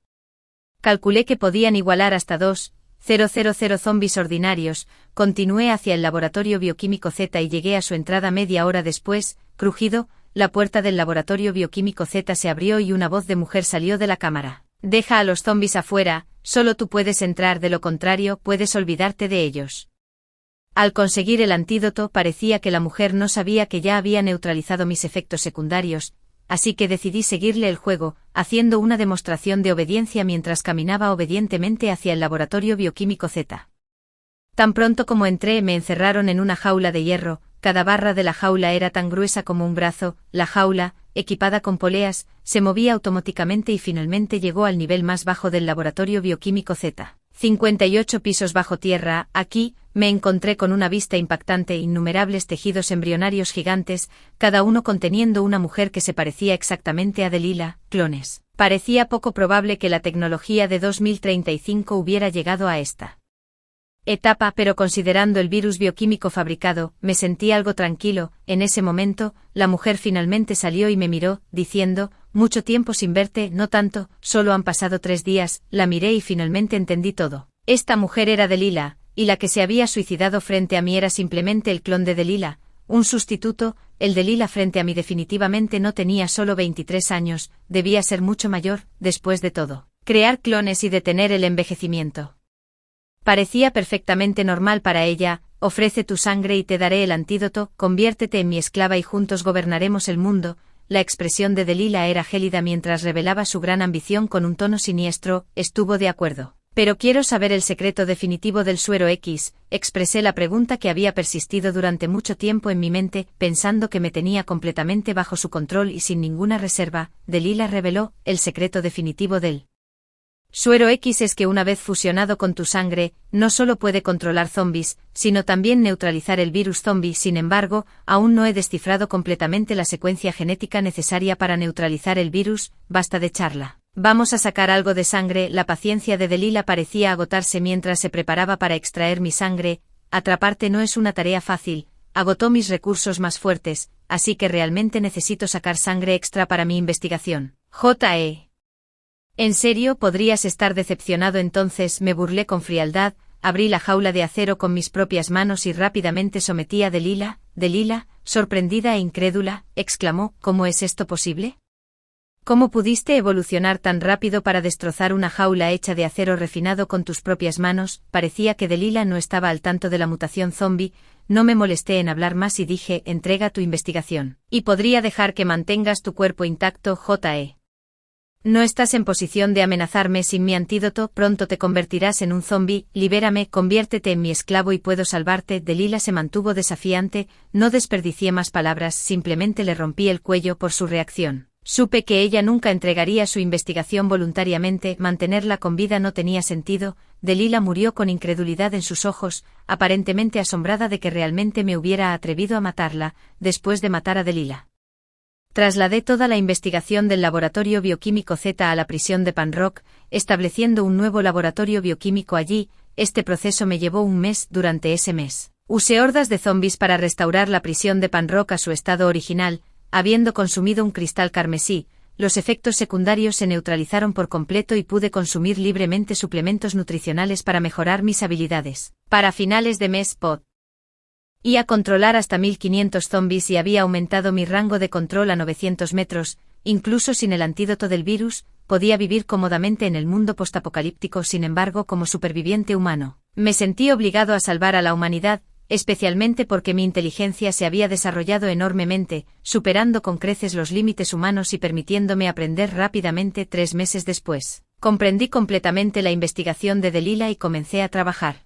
Calculé que podían igualar hasta 2,000 zombies ordinarios. Continué hacia el laboratorio bioquímico Z y llegué a su entrada media hora después. Crujido, la puerta del laboratorio bioquímico Z se abrió y una voz de mujer salió de la cámara. «Deja a los zombies afuera, solo tú puedes entrar, de lo contrario puedes olvidarte de ellos». Al conseguir el antídoto, parecía que la mujer no sabía que ya había neutralizado mis efectos secundarios, así que decidí seguirle el juego, haciendo una demostración de obediencia mientras caminaba obedientemente hacia el laboratorio bioquímico Z. Tan pronto como entré, me encerraron en una jaula de hierro. Cada barra de la jaula era tan gruesa como un brazo. La jaula, equipada con poleas, se movía automáticamente y finalmente llegó al nivel más bajo del laboratorio bioquímico Z. 58 pisos bajo tierra. Aquí, me encontré con una vista impactante. Innumerables tejidos embrionarios gigantes, cada uno conteniendo una mujer que se parecía exactamente a Delilah. Clones. Parecía poco probable que la tecnología de 2035 hubiera llegado a esta etapa, pero considerando el virus bioquímico fabricado, me sentí algo tranquilo. En ese momento, la mujer finalmente salió y me miró, diciendo: «Mucho tiempo sin verte». «No tanto, solo han pasado 3 días». La miré y finalmente entendí todo. Esta mujer era Delilah, y la que se había suicidado frente a mí era simplemente el clon de Delilah, un sustituto. El Delilah frente a mí definitivamente no tenía solo 23 años, debía ser mucho mayor. Después de todo, crear clones y detener el envejecimiento parecía perfectamente normal para ella. «Ofrece tu sangre y te daré el antídoto, conviértete en mi esclava y juntos gobernaremos el mundo». La expresión de Delilah era gélida mientras revelaba su gran ambición con un tono siniestro. Estuvo de acuerdo. Pero quiero saber el secreto definitivo del suero X, expresé la pregunta que había persistido durante mucho tiempo en mi mente, pensando que me tenía completamente bajo su control y sin ninguna reserva. Delilah reveló, el secreto definitivo del suero X es que una vez fusionado con tu sangre, no solo puede controlar zombies, sino también neutralizar el virus zombie. Sin embargo, aún no he descifrado completamente la secuencia genética necesaria para neutralizar el virus. Basta de charla. Vamos a sacar algo de sangre. La paciencia de Delilah parecía agotarse mientras se preparaba para extraer mi sangre. Atraparte no es una tarea fácil, agotó mis recursos más fuertes, así que realmente necesito sacar sangre extra para mi investigación. J.E. ¿En serio podrías estar decepcionado entonces? Me burlé con frialdad, abrí la jaula de acero con mis propias manos y rápidamente sometí a Delilah. Delilah, sorprendida e incrédula, exclamó, ¿cómo es esto posible? ¿Cómo pudiste evolucionar tan rápido para destrozar una jaula hecha de acero refinado con tus propias manos? Parecía que Delilah no estaba al tanto de la mutación zombie. No me molesté en hablar más y dije, entrega tu investigación. Y podría dejar que mantengas tu cuerpo intacto. J.E. No estás en posición de amenazarme sin mi antídoto, pronto te convertirás en un zombie, libérame, conviértete en mi esclavo y puedo salvarte. Delilah se mantuvo desafiante, no desperdicié más palabras, simplemente le rompí el cuello por su reacción. Supe que ella nunca entregaría su investigación voluntariamente, mantenerla con vida no tenía sentido. Delilah murió con incredulidad en sus ojos, aparentemente asombrada de que realmente me hubiera atrevido a matarla, después de matar a Delilah. Trasladé toda la investigación del laboratorio bioquímico Z a la prisión de Panrock, estableciendo un nuevo laboratorio bioquímico allí. Este proceso me llevó un mes. Durante ese mes, usé hordas de zombies para restaurar la prisión de Panrock a su estado original. Habiendo consumido un cristal carmesí, los efectos secundarios se neutralizaron por completo y pude consumir libremente suplementos nutricionales para mejorar mis habilidades. Para finales de mes podía controlar hasta 1500 zombies y había aumentado mi rango de control a 900 metros, incluso sin el antídoto del virus, podía vivir cómodamente en el mundo postapocalíptico. Sin embargo, como superviviente humano, me sentí obligado a salvar a la humanidad, especialmente porque mi inteligencia se había desarrollado enormemente, superando con creces los límites humanos y permitiéndome aprender rápidamente. 3 meses después, comprendí completamente la investigación de Delilah y comencé a trabajar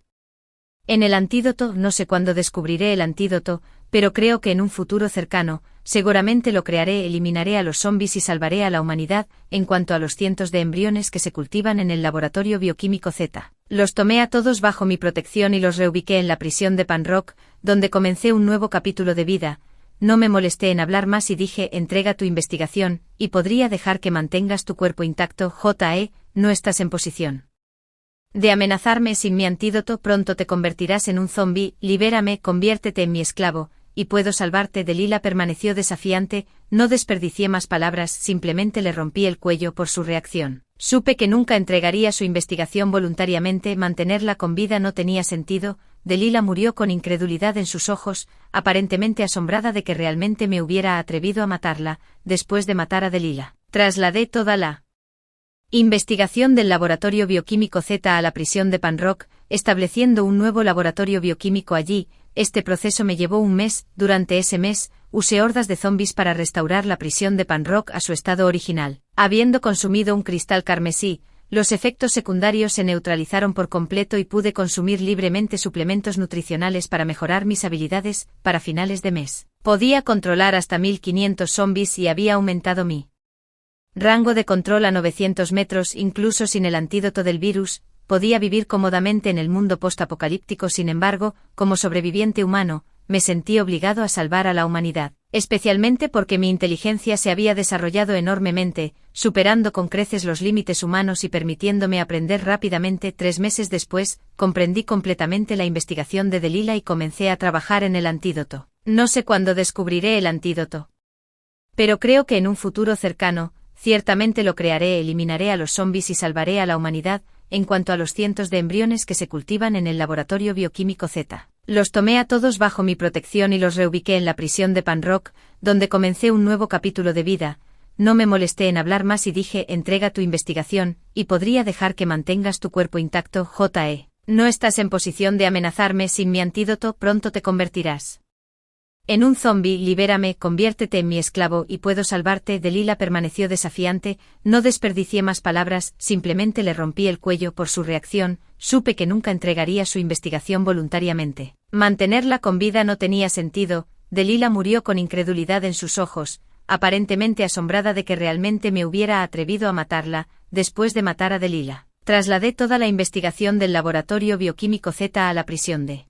en el antídoto. No sé cuándo descubriré el antídoto, pero creo que en un futuro cercano, seguramente lo crearé. Eliminaré a los zombies y salvaré a la humanidad. En cuanto a los cientos de embriones que se cultivan en el laboratorio bioquímico Z, los tomé a todos bajo mi protección y los reubiqué en la prisión de Panrock, donde comencé un nuevo capítulo de vida. No me molesté en hablar más y dije, entrega tu investigación, y podría dejar que mantengas tu cuerpo intacto. J.E. No estás en posición de amenazarme sin mi antídoto, pronto te convertirás en un zombie, libérame, conviértete en mi esclavo, y puedo salvarte. Delilah permaneció desafiante, no desperdicié más palabras, simplemente le rompí el cuello por su reacción. Supe que nunca entregaría su investigación voluntariamente, mantenerla con vida no tenía sentido. Delilah murió con incredulidad en sus ojos, aparentemente asombrada de que realmente me hubiera atrevido a matarla. Después de matar a Delilah, trasladé toda la investigación del laboratorio bioquímico Z a la prisión de Panrock, estableciendo un nuevo laboratorio bioquímico allí. Este proceso me llevó un mes. Durante ese mes, usé hordas de zombies para restaurar la prisión de Panrock a su estado original. Habiendo consumido un cristal carmesí, los efectos secundarios se neutralizaron por completo y pude consumir libremente suplementos nutricionales para mejorar mis habilidades. Para finales de mes, podía controlar hasta 1500 zombies y había aumentado mi rango de control a 900 metros. Incluso sin el antídoto del virus, podía vivir cómodamente en el mundo postapocalíptico. Sin embargo, como sobreviviente humano, me sentí obligado a salvar a la humanidad, especialmente porque mi inteligencia se había desarrollado enormemente, superando con creces los límites humanos y permitiéndome aprender rápidamente. 3 meses después, comprendí completamente la investigación de Delilah y comencé a trabajar en el antídoto. No sé cuándo descubriré el antídoto, pero creo que en un futuro cercano, ciertamente lo crearé. Eliminaré a los zombies y salvaré a la humanidad. En cuanto a los cientos de embriones que se cultivan en el laboratorio bioquímico Z, los tomé a todos bajo mi protección y los reubiqué en la prisión de Panrock, donde comencé un nuevo capítulo de vida. No me molesté en hablar más y dije, entrega tu investigación, y podría dejar que mantengas tu cuerpo intacto. J.E. No estás en posición de amenazarme sin mi antídoto, pronto te convertirás En un zombi, libérame, conviértete en mi esclavo y puedo salvarte. Delilah permaneció desafiante, no desperdicié más palabras, simplemente le rompí el cuello por su reacción, supe que nunca entregaría su investigación voluntariamente. Mantenerla con vida no tenía sentido. Delilah murió con incredulidad en sus ojos, aparentemente asombrada de que realmente me hubiera atrevido a matarla, después de matar a Delilah. Trasladé toda la investigación del laboratorio bioquímico Z a la prisión de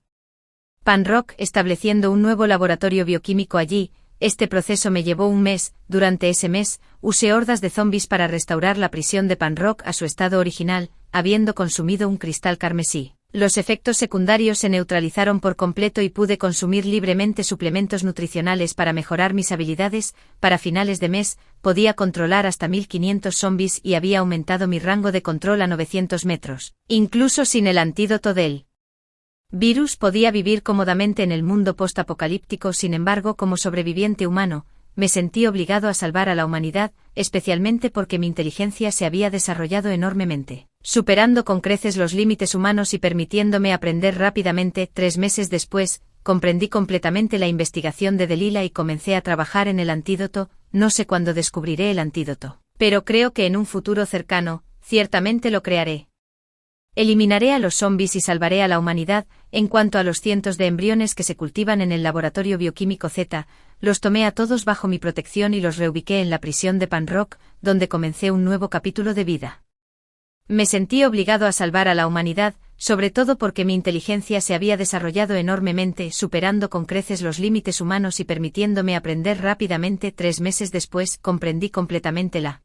Panrock, estableciendo un nuevo laboratorio bioquímico allí. Este proceso me llevó un mes. Durante ese mes, usé hordas de zombis para restaurar la prisión de Panrock a su estado original, habiendo consumido un cristal carmesí. Los efectos secundarios se neutralizaron por completo y pude consumir libremente suplementos nutricionales para mejorar mis habilidades. Para finales de mes, podía controlar hasta 1500 zombis y había aumentado mi rango de control a 900 metros. Incluso sin el antídoto del virus podía vivir cómodamente en el mundo post-apocalíptico. Sin embargo, como sobreviviente humano, me sentí obligado a salvar a la humanidad, especialmente porque mi inteligencia se había desarrollado enormemente, superando con creces los límites humanos y permitiéndome aprender rápidamente. 3 meses después, comprendí completamente la investigación de Delilah y comencé a trabajar en el antídoto. No sé cuándo descubriré el antídoto, pero creo que en un futuro cercano, ciertamente lo crearé. Eliminaré a los zombies y salvaré a la humanidad. En cuanto a los cientos de embriones que se cultivan en el laboratorio bioquímico Z, los tomé a todos bajo mi protección y los reubiqué en la prisión de Panrock, donde comencé un nuevo capítulo de vida. Me sentí obligado a salvar a la humanidad, sobre todo porque mi inteligencia se había desarrollado enormemente, superando con creces los límites humanos y permitiéndome aprender rápidamente. 3 meses después, comprendí completamente la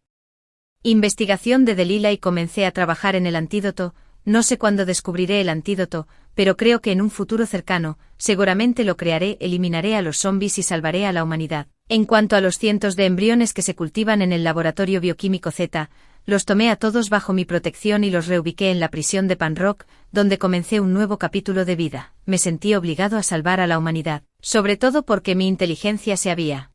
investigación de Delilah y comencé a trabajar en el antídoto. No sé cuándo descubriré el antídoto, pero creo que en un futuro cercano, seguramente lo crearé. Eliminaré a los zombies y salvaré a la humanidad. En cuanto a los cientos de embriones que se cultivan en el laboratorio bioquímico Z, los tomé a todos bajo mi protección y los reubiqué en la prisión de Panrock, donde comencé un nuevo capítulo de vida. Me sentí obligado a salvar a la humanidad, sobre todo porque mi inteligencia se había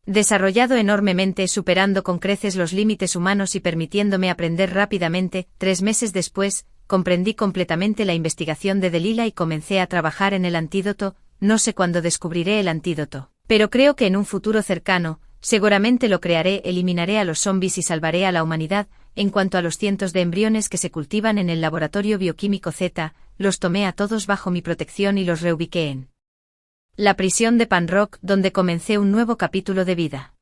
desarrollado enormemente, superando con creces los límites humanos y permitiéndome aprender rápidamente. 3 meses después, comprendí completamente la investigación de Delilah y comencé a trabajar en el antídoto. No sé cuándo descubriré el antídoto, pero creo que en un futuro cercano, seguramente lo crearé. Eliminaré a los zombies y salvaré a la humanidad. En cuanto a los cientos de embriones que se cultivan en el laboratorio bioquímico Z, los tomé a todos bajo mi protección y los reubiqué en la prisión de Panrock, donde comencé un nuevo capítulo de vida.